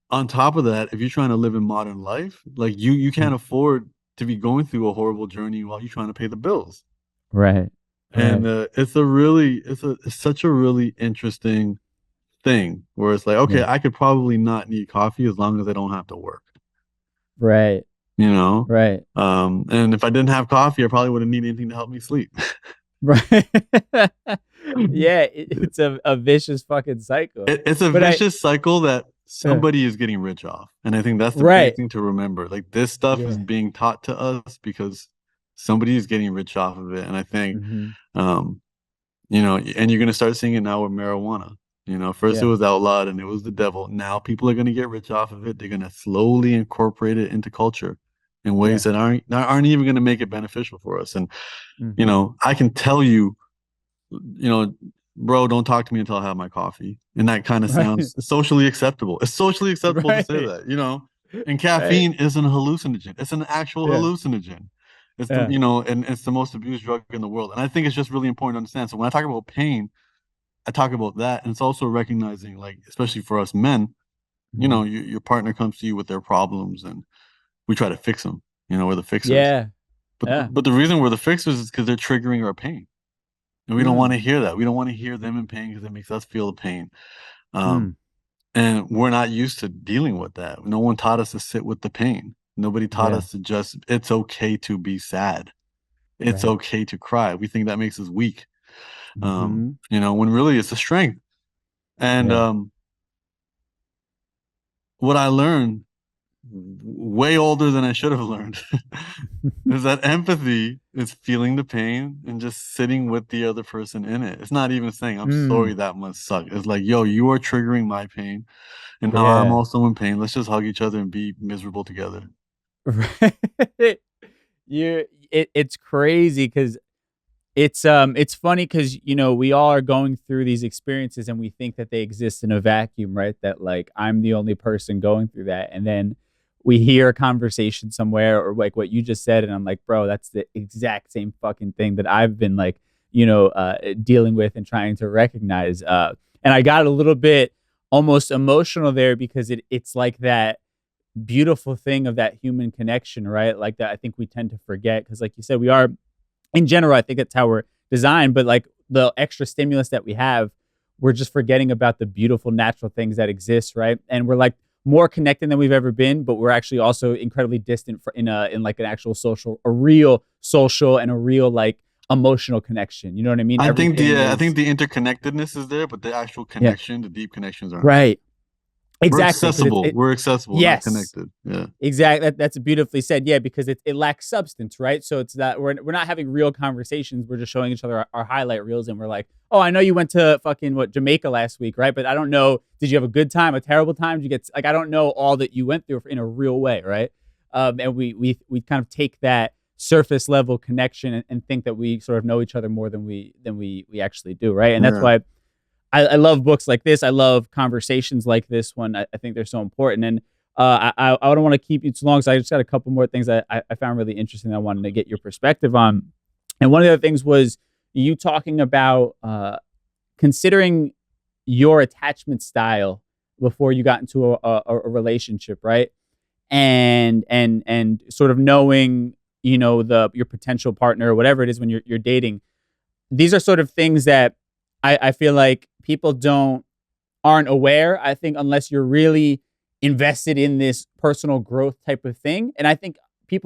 On top of that, if you're trying to live in modern life, like you Mm, can't afford to be going through a horrible journey while you're trying to pay the bills. right. And Right. it's such a really interesting thing where it's like, okay, Yeah. I could probably not need coffee as long as I don't have to work, Right. you know? Right. And if I didn't have coffee, I probably wouldn't need anything to help me sleep. Right. Yeah, it's a vicious fucking cycle. It's a But I vicious cycle that uh, somebody is getting rich off. And I think that's the big right. thing to remember. Like, this stuff is Yeah. being taught to us because somebody is getting rich off of it. And I think, Mhm. um, and you're going to start seeing it now with marijuana. First it Yeah. was outlawed and it was the devil. Now people are going to get rich off of it. They're going to slowly incorporate it into culture. in ways that aren't even going to make it beneficial for us. And I can tell you, bro, don't talk to me until I have my coffee. And that kind of sounds socially acceptable. It's socially acceptable to say that, and caffeine isn't a hallucinogen. It's an actual hallucinogen. It's and it's the most abused drug in the world. And I think it's just really important to understand. So when I talk about pain, I talk about that. And it's also recognizing, like, especially for us men, your partner comes to you with their problems and we try to fix them. We're the fixers. Yeah. But the reason we're the fixers is because they're triggering our pain. And we don't want to hear that. We don't want to hear them in pain because it makes us feel the pain. And we're not used to dealing with that. No one taught us to sit with the pain. Nobody taught us to it's okay to be sad. It's okay to cry. We think that makes us weak. When really it's a strength. And what I learned way older than I should have learned is that empathy is feeling the pain and just sitting with the other person in it. It's not even saying I'm sorry that must suck. It's like, yo, you are triggering my pain and now I'm also in pain. Let's just hug each other and be miserable together. It's crazy because it's funny because we all are going through these experiences and we think that they exist in a vacuum, right? That like I'm the only person going through that, and then we hear a conversation somewhere or like what you just said, and I'm like, bro, that's the exact same fucking thing that I've been like, dealing with and trying to recognize. And I got a little bit almost emotional there because it's like that beautiful thing of that human connection, right? Like that I think we tend to forget because, like you said, we are, in general, I think that's how we're designed, but like the extra stimulus that we have, we're just forgetting about the beautiful natural things that exist, right? And we're like more connected than we've ever been, but we're actually also incredibly distant in like an actual a real social and a real like emotional connection. You know what I mean? I think the interconnectedness is there, but the actual connection, the deep connections aren't. Right. Exactly. We're accessible, not connected. Yeah. Exactly. That's beautifully said. Yeah, because it lacks substance, right? So it's that we're not having real conversations. We're just showing each other our highlight reels, and we're like, oh, I know you went to fucking Jamaica last week, right? But I don't know. Did you have a good time, a terrible time? Did you get like I don't know all that you went through in a real way, right? And we kind of take that surface level connection and think that we sort of know each other more than we actually do, right? And that's why I love books like this. I love conversations like this one. I think they're so important. And I don't want to keep you too long, so I just got a couple more things that I found really interesting that I wanted to get your perspective on. And one of the other things was you talking about considering your attachment style before you got into a relationship, right? And sort of knowing, your potential partner or whatever it is when you're dating. These are sort of things that I feel like people aren't aware, I think, unless you're really invested in this personal growth type of thing. And I think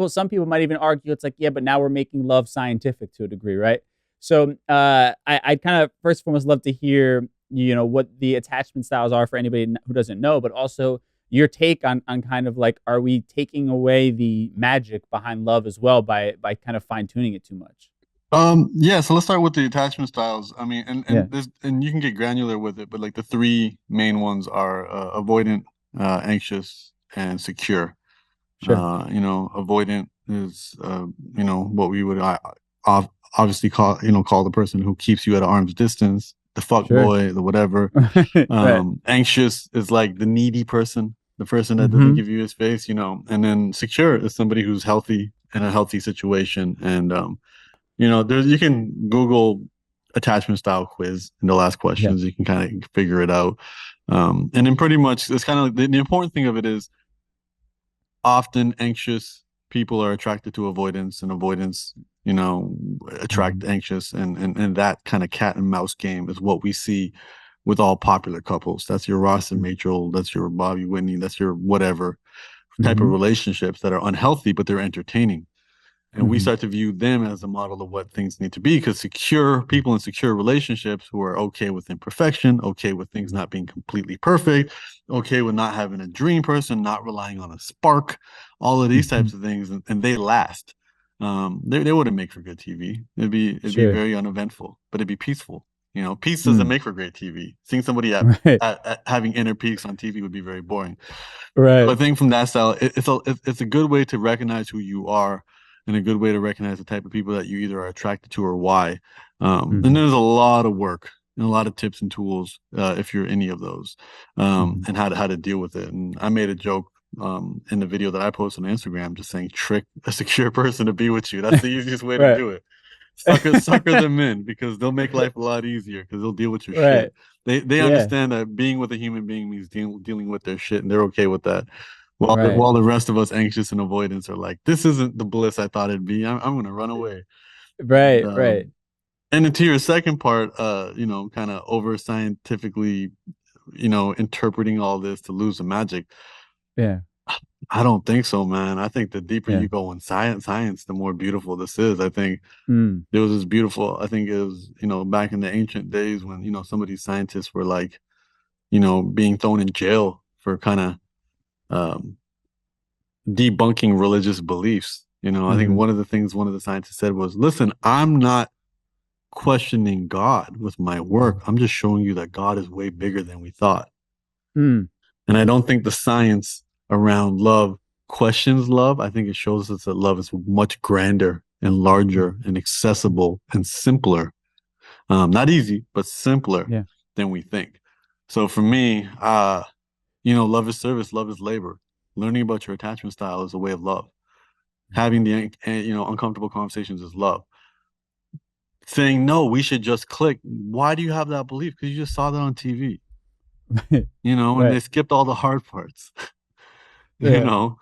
some people might even argue it's like, yeah, but now we're making love scientific to a degree, right? So I'd kind of first and foremost love to hear, what the attachment styles are for anybody who doesn't know, but also your take on kind of like, are we taking away the magic behind love as well by kind of fine tuning it too much? So let's start with the attachment styles. I mean, and you can get granular with it, but like the three main ones are avoidant, anxious, and secure. Sure. Avoidant is what we would obviously call the person who keeps you at arm's distance, the fuck boy, the whatever. Anxious is like the needy person, the person that doesn't give you his face, and then secure is somebody who's healthy in a healthy situation. And you can Google attachment style quiz in the last questions. You can kind of figure it out. And then pretty much it's kind of like the important thing of it is often anxious people are attracted to avoidance, and avoidance, attract anxious, and that kind of cat and mouse game is what we see with all popular couples. That's your Ross and Rachel, that's your Bobby Whitney, that's your whatever type of relationships that are unhealthy, but they're entertaining. And we start to view them as a model of what things need to be, because secure people in secure relationships who are okay with imperfection, okay with things not being completely perfect, okay with not having a dream person, not relying on a spark, all of these types of things, and they last. They wouldn't make for good TV. It'd be very uneventful, but it'd be peaceful. You know, peace doesn't make for great TV. Seeing somebody at having inner peace on TV would be very boring. Right. So I think from that style, it's a good way to recognize who you are, and a good way to recognize the type of people that you either are attracted to or why. And there's a lot of work and a lot of tips and tools if you're any of those, and how to deal with it. And I made a joke in the video that I posted on Instagram, just saying trick a secure person to be with you. That's the easiest way to do it. Sucker them in, because they'll make life a lot easier, because they'll deal with your shit. They understand that being with a human being means dealing with their shit, and they're okay with that. While the rest of us, anxious and avoidance, are like, this isn't the bliss I thought it'd be. I'm gonna run away. Right. And then to your second part, you know, kind of over scientifically, you know, interpreting all this to lose the magic. Yeah. I don't think so, man. I think the deeper you go in science, the more beautiful this is. I think there was this beautiful, I think it was, you know, back in the ancient days when, you know, some of these scientists were like, you know, being thrown in jail for kind of debunking religious beliefs. You know, I think one of the things one of the scientists said was, listen, I'm not questioning God with my work. I'm just showing you that God is way bigger than we thought. And I don't think the science around love questions love. I think it shows us that love is much grander and larger and accessible and simpler. Not easy, but simpler than we think. So for me, you know, love is service, love is labor. Learning about your attachment style is a way of love. Having the, you know, uncomfortable conversations is love. Saying, no, we should just click. Why do you have that belief? Because you just saw that on TV. You know, and they skipped all the hard parts. You know,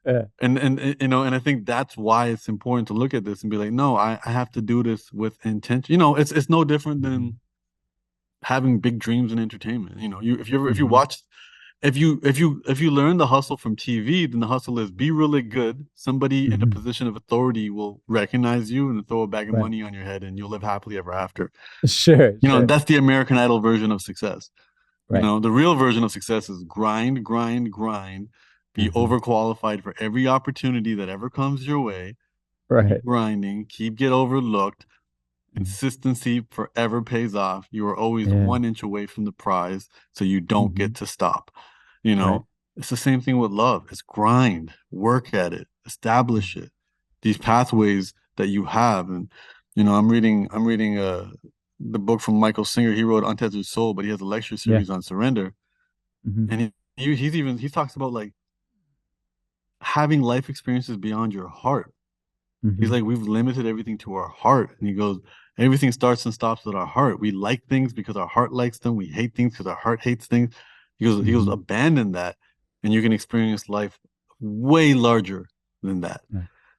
and you know, and I think that's why it's important to look at this and be like, no, I have to do this with intention. You know, it's no different than having big dreams in entertainment. You know, if you watch, if you learn the hustle from TV, then the hustle is be really good. Somebody in a position of authority will recognize you and throw a bag of money on your head, and you'll live happily ever after. You know, that's the American Idol version of success. You know, the real version of success is grind, be overqualified for every opportunity that ever comes your way. Keep grinding, get overlooked. Consistency forever pays off. You are always 1 inch away from the prize, so you don't get to stop. You know, it's the same thing with love. It's grind, work at it, establish it. These pathways that you have. And, you know, I'm reading the book from Michael Singer. He wrote Untethered Soul, but he has a lecture series on surrender. And he talks about like having life experiences beyond your heart. He's like, we've limited everything to our heart. And he goes, everything starts and stops with our heart. We like things because our heart likes them. We hate things because our heart hates things. He goes, abandon that, and you can experience life way larger than that.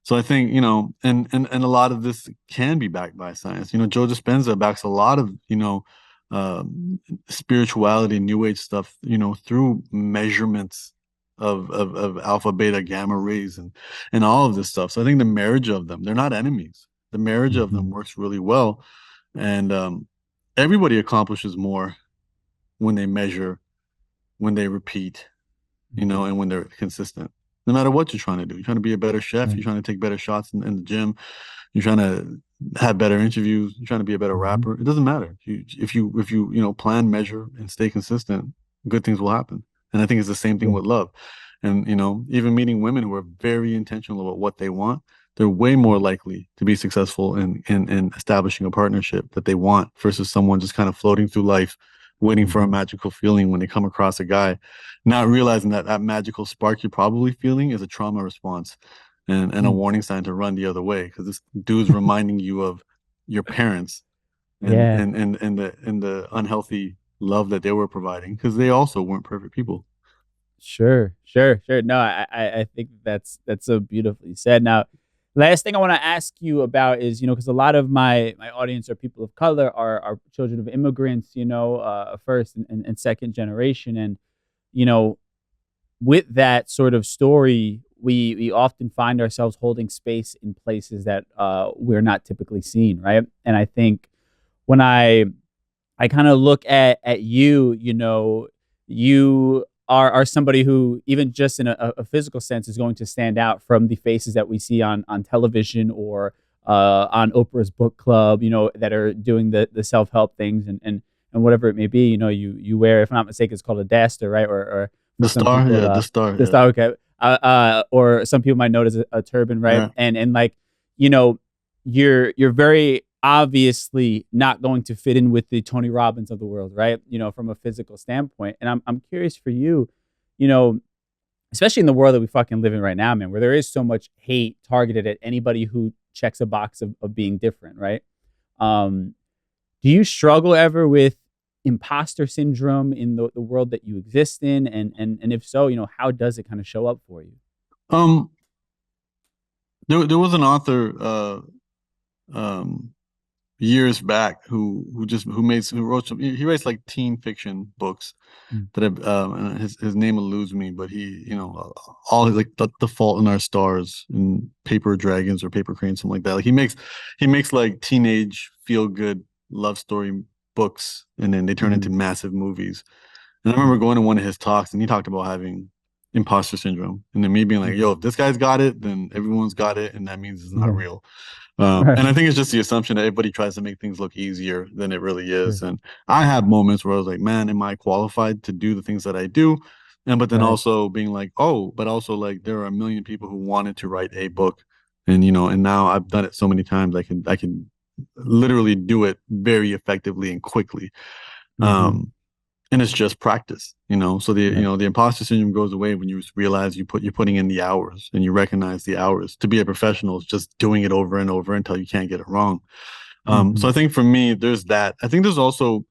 So I think, you know, and a lot of this can be backed by science. You know, Joe Dispenza backs a lot of, you know, spirituality and new age stuff, you know, through measurements of alpha, beta, gamma rays and all of this stuff. So I think the marriage of them, they're not enemies. The marriage of them works really well. And everybody accomplishes more when they measure, when they repeat, you know, and when they're consistent. No matter what you're trying to do. You're trying to be a better chef. You're trying to take better shots in the gym. You're trying to have better interviews. You're trying to be a better rapper. It doesn't matter. If you you know, plan, measure, and stay consistent, good things will happen. And I think it's the same thing with love. And, you know, even meeting women who are very intentional about what they want, they're way more likely to be successful in establishing a partnership that they want versus someone just kind of floating through life, waiting for a magical feeling when they come across a guy, not realizing that magical spark you're probably feeling is a trauma response and a warning sign to run the other way, because this dude's reminding you of your parents and the unhealthy love that they were providing, because they also weren't perfect people. Sure. No, I think that's so beautifully said. Now, last thing I want to ask you about is, you know, because a lot of my audience are people of color, are children of immigrants, you know, first and second generation. And, you know, with that sort of story, we often find ourselves holding space in places that we're not typically seen, right? And I think when I kind of look at you, you know, you are somebody who, even just in a physical sense, is going to stand out from the faces that we see on television or on Oprah's book club, that are doing the self-help things and whatever it may be. You wear, if I'm not mistaken, it's called a duster, right? Or for The some star, people, yeah, the star, the yeah. star, okay. Or some people might know it as a turban, right? Yeah. And like, you're very obviously not going to fit in with the Tony Robbins of the world, right? From a physical standpoint. And I'm curious for you, you know, especially in the world that we fucking live in right now, man, where there is so much hate targeted at anybody who checks a box of being different, right? Um, do you struggle ever with imposter syndrome in the world that you exist in? And if so, how does it kind of show up for you? Um, there was an author years back who wrote some, he writes like teen fiction books Mm. that have and his name eludes me, but he, all like the Fault in Our Stars and Paper Dragons or Paper Cranes, something like that. Like he makes like teenage feel good love story books, and then they turn into massive movies. And I remember going to one of his talks, and he talked about having imposter syndrome, and then me being like, "Yo, if this guy's got it, then everyone's got it, and that means it's not real." Right. And I think it's just the assumption that everybody tries to make things look easier than it really is. Sure. And I have moments where I was like, "Man, am I qualified to do the things that I do?" And but then Right. also being like, "Oh, but also like there are a million people who wanted to write a book, and and now I've done it so many times, I can literally do it very effectively and quickly." And it's just practice, so the imposter syndrome goes away when you realize you're putting in the hours, and you recognize the hours. To be a professional is just doing it over and over until you can't get it wrong. So I think for me, there's that. I think there's also,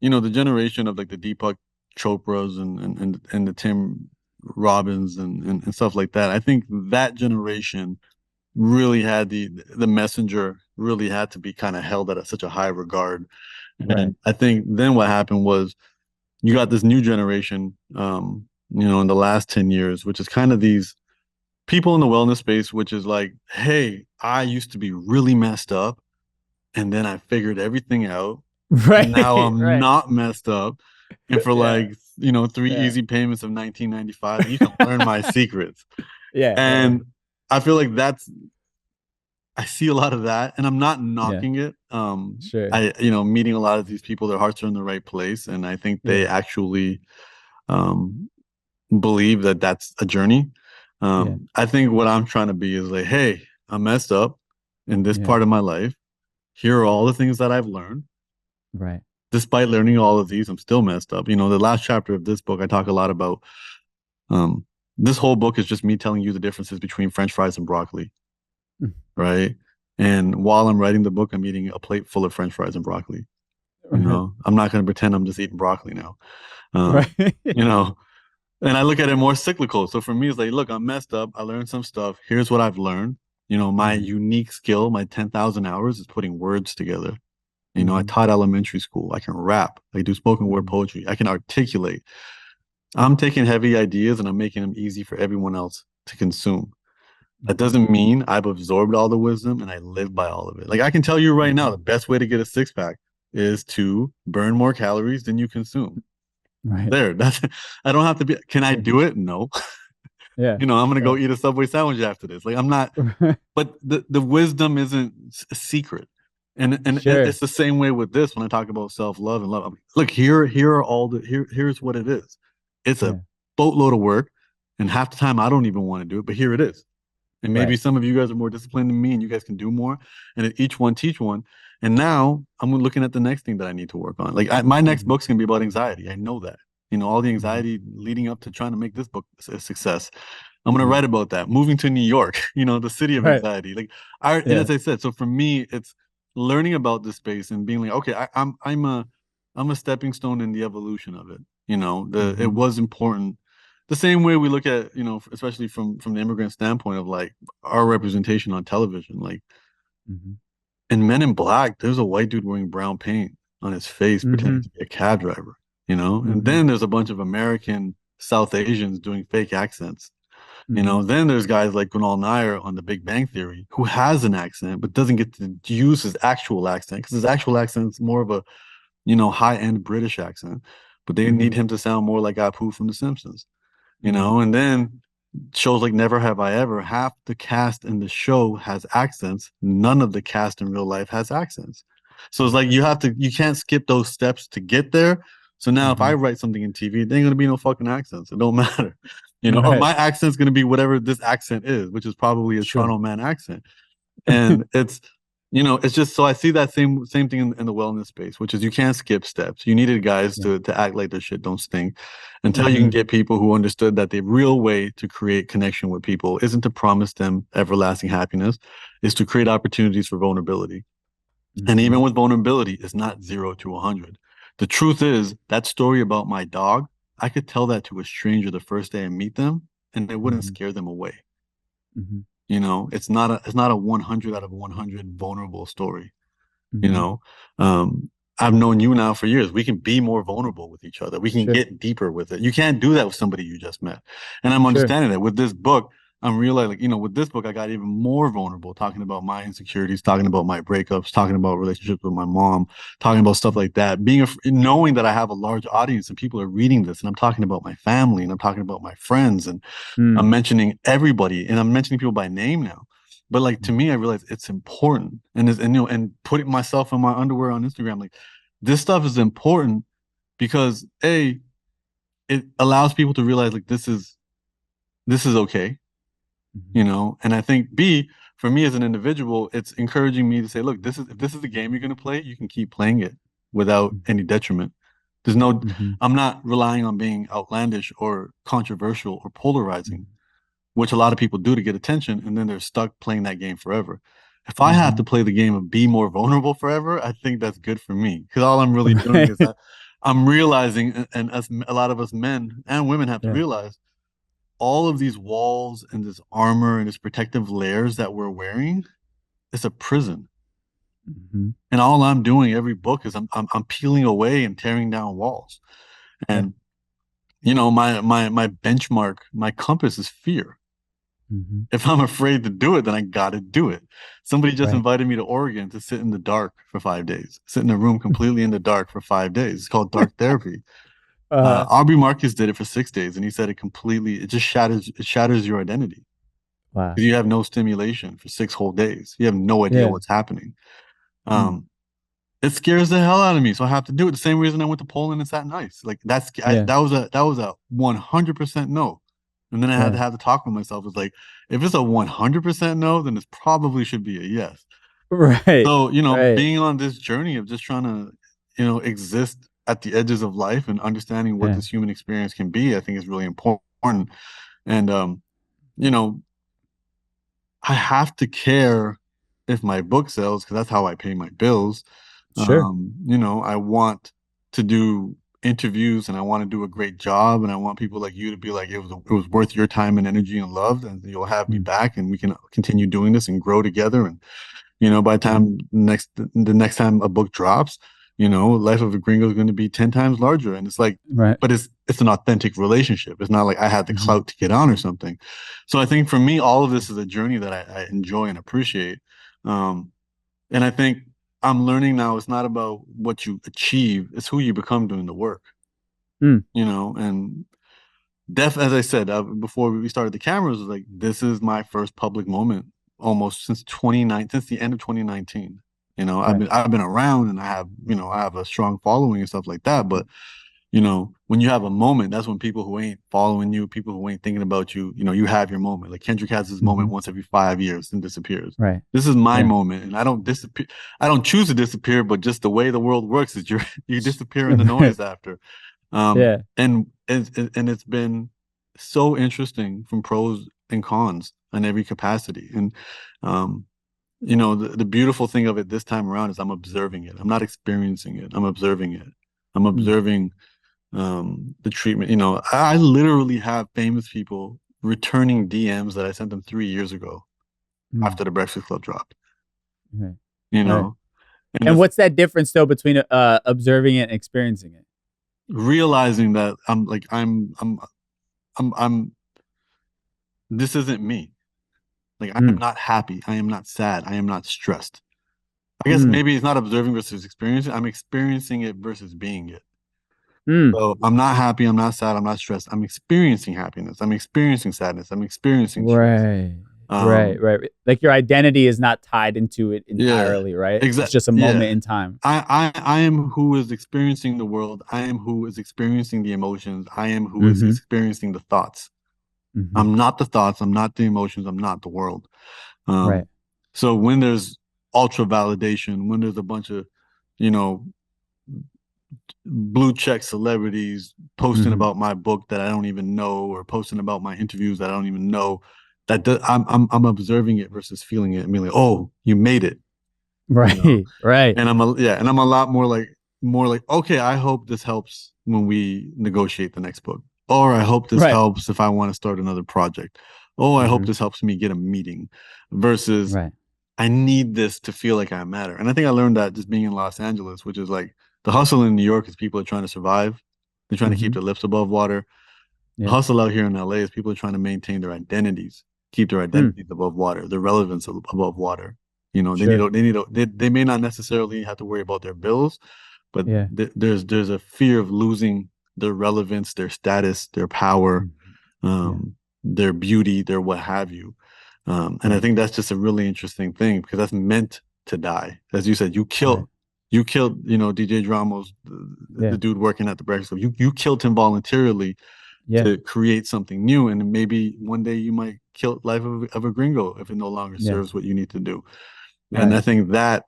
the generation of like the Deepak Chopras and the Tim Robbins and stuff like that. I think that generation really had the messenger really had to be kind of held at such a high regard. And I think then what happened was you got this new generation, in the last 10 years, which is kind of these people in the wellness space, which is like, hey, I used to be really messed up, and then I figured everything out. Right. And now I'm Right. not messed up. And for like, 3 easy payments of $19.95, you can learn my secrets. Yeah. And I feel like I see a lot of that, and I'm not knocking it. Sure. Meeting a lot of these people, their hearts are in the right place, and I think they actually believe that that's a journey. I think what I'm trying to be is like, hey, I messed up in this part of my life. Here are all the things that I've learned. Right. Despite learning all of these, I'm still messed up. The last chapter of this book, I talk a lot about. This whole book is just me telling you the differences between French fries and broccoli. Right. And while I'm writing the book, I'm eating a plate full of French fries and broccoli. I'm not going to pretend I'm just eating broccoli now. And I look at it more cyclical. So for me, it's like, look, I'm messed up. I learned some stuff. Here's what I've learned. My unique skill, my 10,000 hours is putting words together. I taught elementary school. I can rap. I do spoken word poetry. I can articulate. I'm taking heavy ideas and I'm making them easy for everyone else to consume. That doesn't mean I've absorbed all the wisdom and I live by all of it. Like I can tell you right now, the best way to get a six pack is to burn more calories than you consume. Right. There, I don't have to be. Can I do it? No. Yeah. I'm gonna go eat a Subway sandwich after this. Like I'm not. But the wisdom isn't a secret, and it's the same way with this. When I talk about self-love and love, look here are all here's what it is. It's a boatload of work, and half the time I don't even want to do it, but here it is. And maybe some of you guys are more disciplined than me and you guys can do more. And each one teach one. And now I'm looking at the next thing that I need to work on. Like my next book's going to be about anxiety. I know that. All the anxiety leading up to trying to make this book a success. I'm going to write about that. Moving to New York, the city of anxiety. Like and as I said, so for me, it's learning about this space and being like, okay, I'm a stepping stone in the evolution of it. It was important. The same way we look at, especially from the immigrant standpoint of like our representation on television, like in Men in Black, there's a white dude wearing brown paint on his face pretending to be a cab driver, and then there's a bunch of American South Asians doing fake accents. Then there's guys like Kunal Nair on The Big Bang Theory who has an accent but doesn't get to use his actual accent because his actual accent is more of a, high-end British accent, but they need him to sound more like Apu from The Simpsons. And then shows like Never Have I Ever, half the cast in the show has accents. None of the cast in real life has accents. So it's like you can't skip those steps to get there. So now if I write something in TV, there ain't gonna be no fucking accents. It don't matter. Or Right. my accent's gonna be whatever this accent is, which is probably a Sure. Toronto man accent. And it's just so I see that same thing in the wellness space, which is you can't skip steps. You needed guys Yeah. to act like their shit don't stink until you can get people who understood that the real way to create connection with people isn't to promise them everlasting happiness, is to create opportunities for vulnerability. And even with vulnerability, it's not 0 to 100. The truth is that story about my dog, I could tell that to a stranger the first day I meet them, and it wouldn't scare them away. It's not a 100 out of 100 vulnerable story. I've known you now for years. We can be more vulnerable with each other. We can Sure. get deeper with it. You can't do that with somebody you just met. And I'm Sure. understanding that with this book. I'm realizing, with this book, I got even more vulnerable, talking about my insecurities, talking about my breakups, talking about relationships with my mom, talking about stuff like that. Knowing that I have a large audience and people are reading this, and I'm talking about my family, and I'm talking about my friends, and I'm mentioning everybody, and I'm mentioning people by name now. But like to me, I realize it's important, and putting myself in my underwear on Instagram, like this stuff is important because A, it allows people to realize like this is okay. And I think B, for me as an individual, it's encouraging me to say, look, if this is the game you're going to play, you can keep playing it without any detriment. I'm not relying on being outlandish or controversial or polarizing, which a lot of people do to get attention, and then they're stuck playing that game forever. If I have to play the game of be more vulnerable forever, I think that's good for me, because all I'm really doing is that I'm realizing, and a lot of us men and women have to realize, all of these walls and this armor and this protective layers that we're wearing, it's a prison. And all I'm doing every book is I'm peeling away and tearing down walls. And my benchmark, my compass is fear. If I'm afraid to do it, then I gotta do it. Somebody just invited me to Oregon to sit in the dark for 5 days, sit in a room completely in the dark for 5 days. It's called dark therapy. Aubrey Marcus did it for 6 days, and he said it just shatters your identity. Wow. You have no stimulation for 6 whole days. You have no idea what's happening. It scares the hell out of me, so I have to do it. The same reason I went to Poland and sat in ice. Like that was a 100% no. And then I had to have to talk with myself. It's like, if it's a 100% no, then it probably should be a yes. Right. So, being on this journey of just trying to, exist at the edges of life and understanding what this human experience can be, I think is really important. And, I have to care if my book sells, because that's how I pay my bills. Sure. I want to do interviews, and I want to do a great job, and I want people like you to be like, it was worth your time and energy and love, and you'll have me back, and we can continue doing this and grow together. And by the time the next time a book drops, Life of a Gringo is going to be 10 times larger. And it's like, but it's an authentic relationship. It's not like I had the clout to get on or something. So I think for me, all of this is a journey that I enjoy and appreciate. And I think I'm learning now, it's not about what you achieve, it's who you become doing the work. And as I said, before we started the cameras, was like, this is my first public moment almost since the end of 2019. I've been around, and I have a strong following and stuff like that. But when you have a moment, that's when people who ain't following you, people who ain't thinking about you, you have your moment. Like Kendrick has his moment once every 5 years and disappears. Right. This is my moment, and I don't disappear. I don't choose to disappear, but just the way the world works is you disappear in the noise after. And it's been so interesting from pros and cons in every capacity. And the beautiful thing of it this time around is I'm observing it. I'm not experiencing it. I'm observing it. I'm observing the treatment. I literally have famous people returning DMs that I sent them 3 years ago after the Breakfast Club dropped. And what's that difference though between observing it and experiencing it? Realizing that this isn't me. Like, I'm not happy. I am not sad. I am not stressed. I guess maybe it's not observing versus experiencing. I'm experiencing it versus being it. Mm. So I'm not happy. I'm not sad. I'm not stressed. I'm experiencing happiness. I'm experiencing sadness. I'm experiencing stress. Right. Right. Um, Right. Like your identity is not tied into it yeah, entirely, right? It's exactly. just a Yeah. moment in time. I am who is experiencing the world. I am who is experiencing the emotions. I am who is Mm-hmm. experiencing the thoughts. Mm-hmm. I'm not the thoughts. I'm not the emotions. I'm not the world. Right. Um, so when there's ultra validation, when there's a bunch of, you know, blue check celebrities posting Mm-hmm. about my book that I don't even know, or posting about my interviews that I don't even know, I'm observing it versus feeling it and being like, oh, you made it, you know. Right. Right. And I'm a lot more like, okay, I hope this helps when we negotiate the next book. Or I hope this Right. helps if I want to start another project. Oh, I hope Mm-hmm. this helps me get a meeting versus Right. I need this to feel like I matter. And I think I learned that just being in Los Angeles, which is like the hustle in New York is people are trying to survive. They're trying to keep Mm-hmm. their lips above water. The Yeah. hustle out here in LA is people are trying to maintain their identities, keep their Mm. identities above water, their relevance above water. You know, Sure. they may not necessarily have to worry about their bills, but Yeah. there's a fear of losing their relevance, their status, their power, Mhm. Yeah. um, their beauty, their what have you. And I Right. think that's just a really interesting thing because that's meant to die. As you said, Right. you killed, you know, DJ Dramos, Yeah. the dude working at the Breakfast Club. You killed him voluntarily Yeah. to create something new, and maybe one day you might kill life of a gringo if it no longer Yeah. serves what you need to do. And Right. I think that,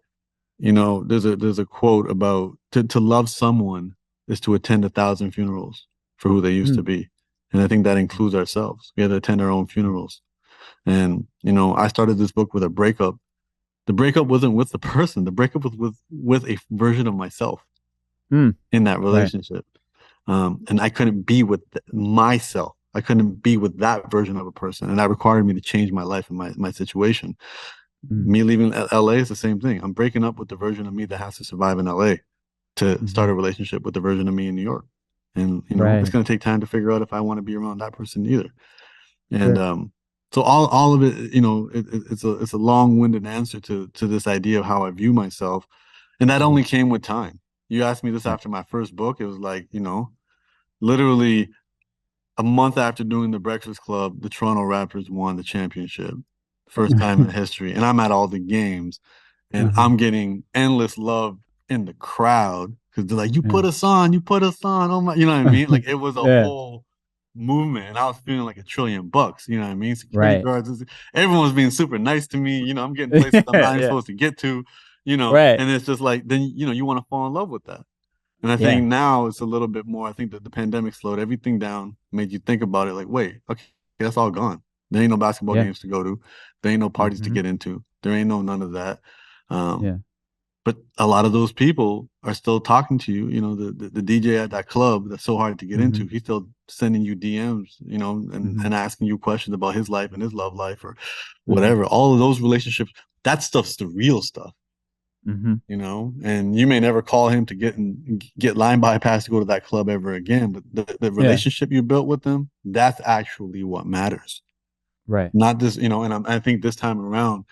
you know, there's a quote about to love someone is to attend 1,000 funerals for who they used to Mm. be. And I think that includes ourselves. We have to attend our own funerals. And, you know, I started this book with a breakup. The breakup wasn't with the person. The breakup was with a version of myself Mm. in that Right. relationship. And I couldn't be with myself. I couldn't be with that version of a person. And that required me to change my life and my situation. Mm. Me leaving LA is the same thing. I'm breaking up with the version of me that has to survive in LA to start Mm-hmm. a relationship with the version of me in New York. And, you know, it's Right. going to take time to figure out if I want to be around that person either. And Sure. so all of it, you know, it's a long-winded answer to this idea of how I view myself. And that Mm-hmm. only came with time. You asked me this Right. after my first book. It was like, you know, literally a month after doing the Breakfast Club, the Toronto Raptors won the championship. First time in history. And I'm at all the games and Uh-huh. I'm getting endless love in the crowd because they're like, you Yeah. put us on, you put us on. Oh my, you know what I mean? Like it was a Yeah. whole movement and I was feeling like $1 trillion, you know what I mean? Security Right. guards, everyone was being super nice to me. You know, I'm getting places I'm not even Yeah. supposed to get to, you know, Right. and it's just like, then, you know, you want to fall in love with that. And I Yeah. think now it's a little bit more. I think that the pandemic slowed everything down, made you think about it like, wait, okay, that's all gone. There ain't no basketball Yeah. games to go to. There ain't no parties to Mm-hmm. get into. There ain't no none of that. Yeah. But a lot of those people are still talking to you. You know, the DJ at that club that's so hard to get Mm-hmm. into, he's still sending you DMs, you know, Mm-hmm. and asking you questions about his life and his love life or Mm-hmm. whatever. All of those relationships, that stuff's the real stuff, Mm-hmm. you know. And you may never call him to get line bypass to go to that club ever again, but the Yeah. relationship you built with them, that's actually what matters. Right. Not this, you know. And I think this time around,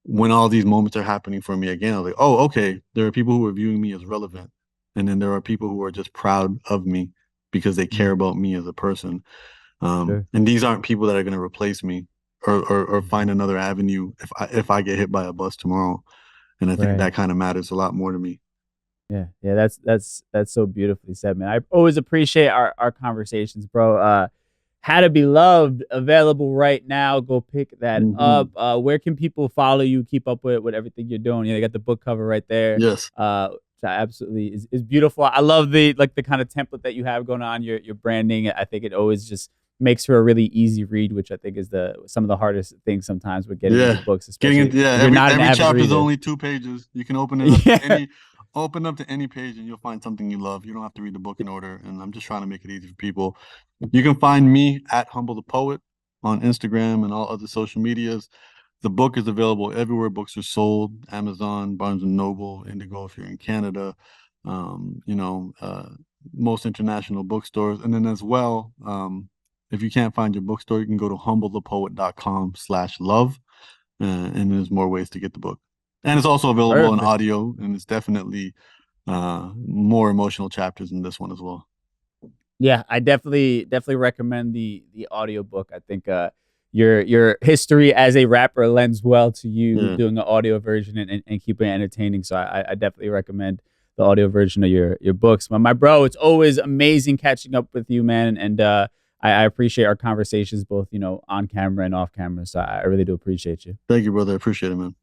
when all these moments are happening for me again, I'm like, oh, okay, there are people who are viewing me as relevant, and then there are people who are just proud of me because they care Mm. about me as a person. Sure. And these aren't people that are going to replace me or Mm-hmm. find another avenue if I get hit by a bus tomorrow. And I think Right. that kind of matters a lot more to me. Yeah. Yeah. That's so beautifully said, man. I always appreciate our conversations, bro. How to Be Loved, available right now. Go pick that Hmm. up. Where can people follow you, keep up with everything you're doing? You know, they got the book cover right there. Yes. Which I absolutely is beautiful. I love the kind of template that you have going on, your branding. I think it always just makes for a really easy read, which I think is some of the hardest things sometimes with getting into Yeah. books, Getting especially into, yeah, if you're not an every avid chapter is reader. only 2 pages. You can Yeah. open up to any page and you'll find something you love. You don't have to read the book in order. And I'm just trying to make it easy for people. You can find me at Humble the Poet on Instagram and all other social medias. The book is available everywhere books are sold: Amazon, Barnes and Noble, Indigo if you're in Canada, you know, most international bookstores. And then as well, if you can't find your bookstore, you can go to humblethepoet.com/love. And there's more ways to get the book. And it's also available in Perfect. audio, and it's definitely more emotional chapters in this one as well. Yeah, I definitely recommend the audiobook. I think your history as a rapper lends well to you Yeah. doing an audio version and keeping it entertaining. So I definitely recommend the audio version of your books. But my bro, it's always amazing catching up with you, man. And I appreciate our conversations, both on camera and off camera. So I really do appreciate you. Thank you, brother. I appreciate it, man.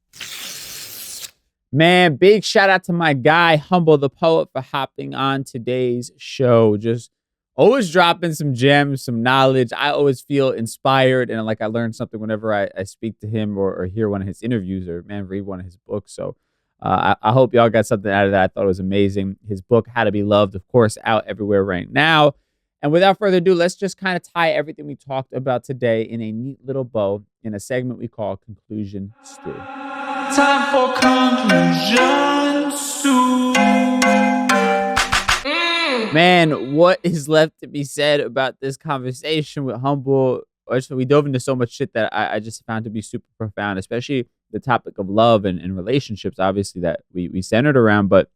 Man, big shout out to my guy, Humble the Poet, for hopping on today's show. Just always dropping some gems, some knowledge. I always feel inspired and like I learn something whenever I speak to him or hear one of his interviews or, man, read one of his books. So I hope y'all got something out of that. I thought it was amazing. His book, How to Be Loved, of course, out everywhere right now. And without further ado, let's just kind of tie everything we talked about today in a neat little bow in a segment we call Conclusion Stew. Time for conclusion stew. Man, what is left to be said about this conversation with Humble? We dove into so much shit that I just found to be super profound, especially the topic of love and relationships, obviously, that we centered around. But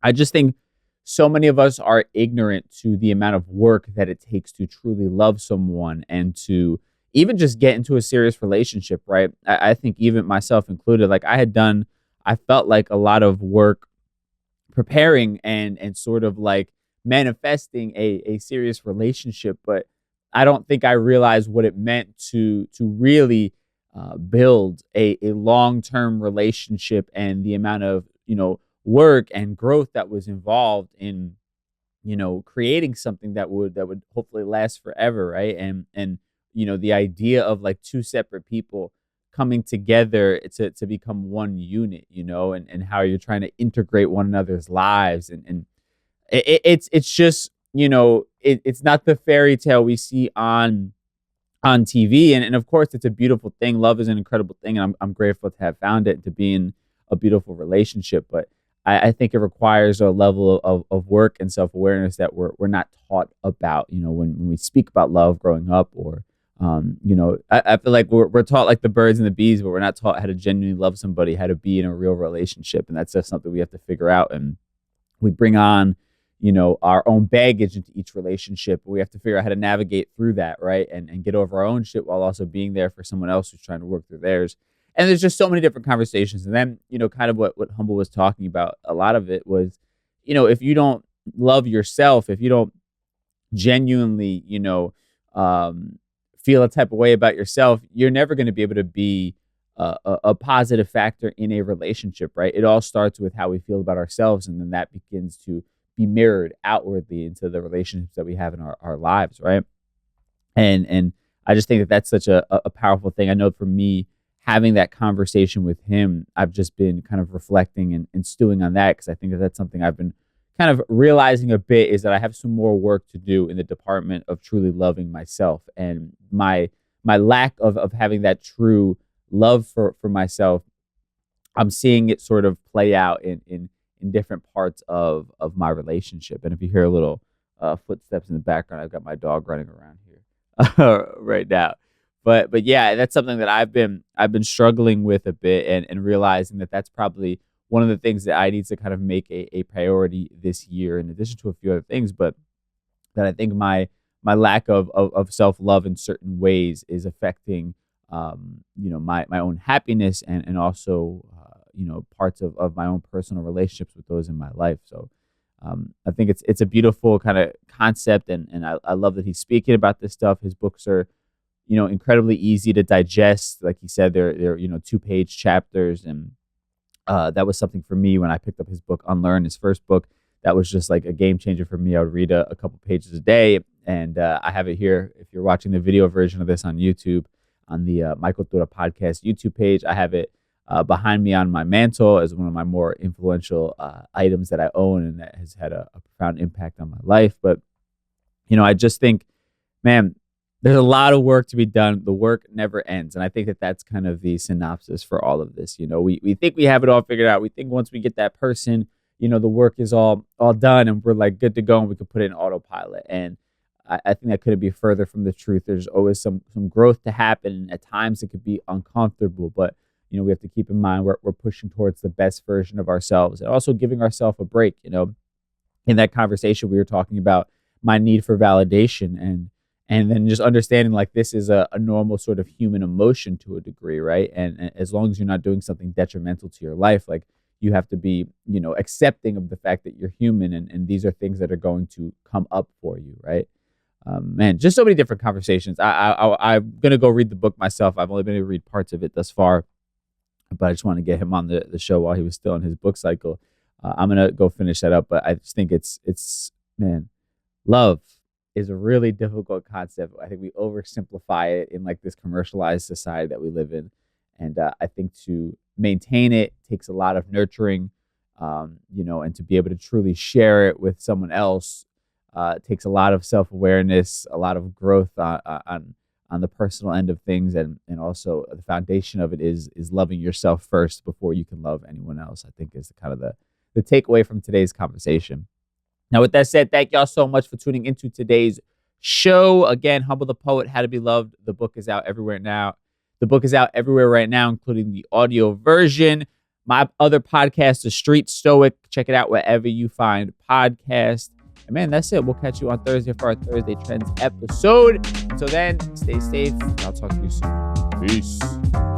I just think so many of us are ignorant to the amount of work that it takes to truly love someone and to even just get into a serious relationship, right? I think even myself included, like I felt like a lot of work preparing and sort of like manifesting a serious relationship, but I don't think I realized what it meant to really build a long-term relationship and the amount of, work and growth that was involved in, creating something that would hopefully last forever, right? And the idea of like two separate people coming together to become one unit, and how you're trying to integrate one another's lives. And it's just, it's not the fairy tale we see on TV. And of course, it's a beautiful thing. Love is an incredible thing. And I'm grateful to have found it, to be in a beautiful relationship. But I think it requires a level of work and self-awareness that we're not taught about, when we speak about love growing up, or I feel like we're taught like the birds and the bees, but we're not taught how to genuinely love somebody, how to be in a real relationship. And that's just something we have to figure out. And we bring on, our own baggage into each relationship. We have to figure out how to navigate through that, right? And get over our own shit while also being there for someone else who's trying to work through theirs. And there's just so many different conversations. And then, kind of what Humble was talking about, a lot of it was, if you don't love yourself, if you don't genuinely, feel a type of way about yourself, you're never going to be able to be a positive factor in a relationship, right? It all starts with how we feel about ourselves, and then that begins to be mirrored outwardly into the relationships that we have in our lives, right? And I just think that that's such a powerful thing. I know for me, having that conversation with him, I've just been kind of reflecting and stewing on that, because I think that that's something I've been kind of realizing a bit, is that I have some more work to do in the department of truly loving myself. And my lack of having that true love for myself, I'm seeing it sort of play out in different parts of my relationship. And if you hear a little footsteps in the background, I've got my dog running around here right now. But yeah, that's something that I've been struggling with a bit, and realizing that that's probably one of the things that I need to kind of make a priority this year, in addition to a few other things. But that I think my lack of self-love in certain ways is affecting, my own happiness, and also, parts of my own personal relationships with those in my life. So I think it's a beautiful kind of concept. And I love that he's speaking about this stuff. His books are, incredibly easy to digest. Like he said, they're 2-page chapters. And that was something for me when I picked up his book, Unlearn, his first book. That was just like a game changer for me. I would read a couple pages a day. And I have it here. If you're watching the video version of this on YouTube, on the My Cultura podcast YouTube page, I have it behind me on my mantle as one of my more influential items that I own, and that has had a profound impact on my life. But, I just think, man, there's a lot of work to be done. The work never ends. And I think that that's kind of the synopsis for all of this. We think we have it all figured out. We think once we get that person, the work is all done and we're like good to go and we can put it in autopilot. And I think that couldn't be further from the truth. There's always some growth to happen. And at times it could be uncomfortable, but we have to keep in mind we're pushing towards the best version of ourselves, and also giving ourselves a break. In that conversation, we were talking about my need for validation, and then just understanding like this is a normal sort of human emotion to a degree, right? And as long as you're not doing something detrimental to your life, like you have to be, accepting of the fact that you're human, and these are things that are going to come up for you, right? Man, just so many different conversations. I'm gonna go read the book myself. I've only been able to read parts of it thus far, but I just want to get him on the show while he was still in his book cycle. I'm gonna go finish that up, but I just think it's man, love is a really difficult concept. I think we oversimplify it in like this commercialized society that we live in, and I think to maintain it takes a lot of nurturing, and to be able to truly share it with someone else takes a lot of self-awareness, a lot of growth on the personal end of things, and also the foundation of it is loving yourself first before you can love anyone else. I think is kind of the takeaway from today's conversation. Now, with that said, thank y'all so much for tuning into today's show. Again, Humble the Poet, How to Be Loved. The book is out everywhere now. The book is out everywhere right now, including the audio version. My other podcast, The Street Stoic. Check it out wherever you find podcasts. And man, that's it. We'll catch you on Thursday for our Thursday Trends episode. Until then, stay safe. I'll talk to you soon. Peace.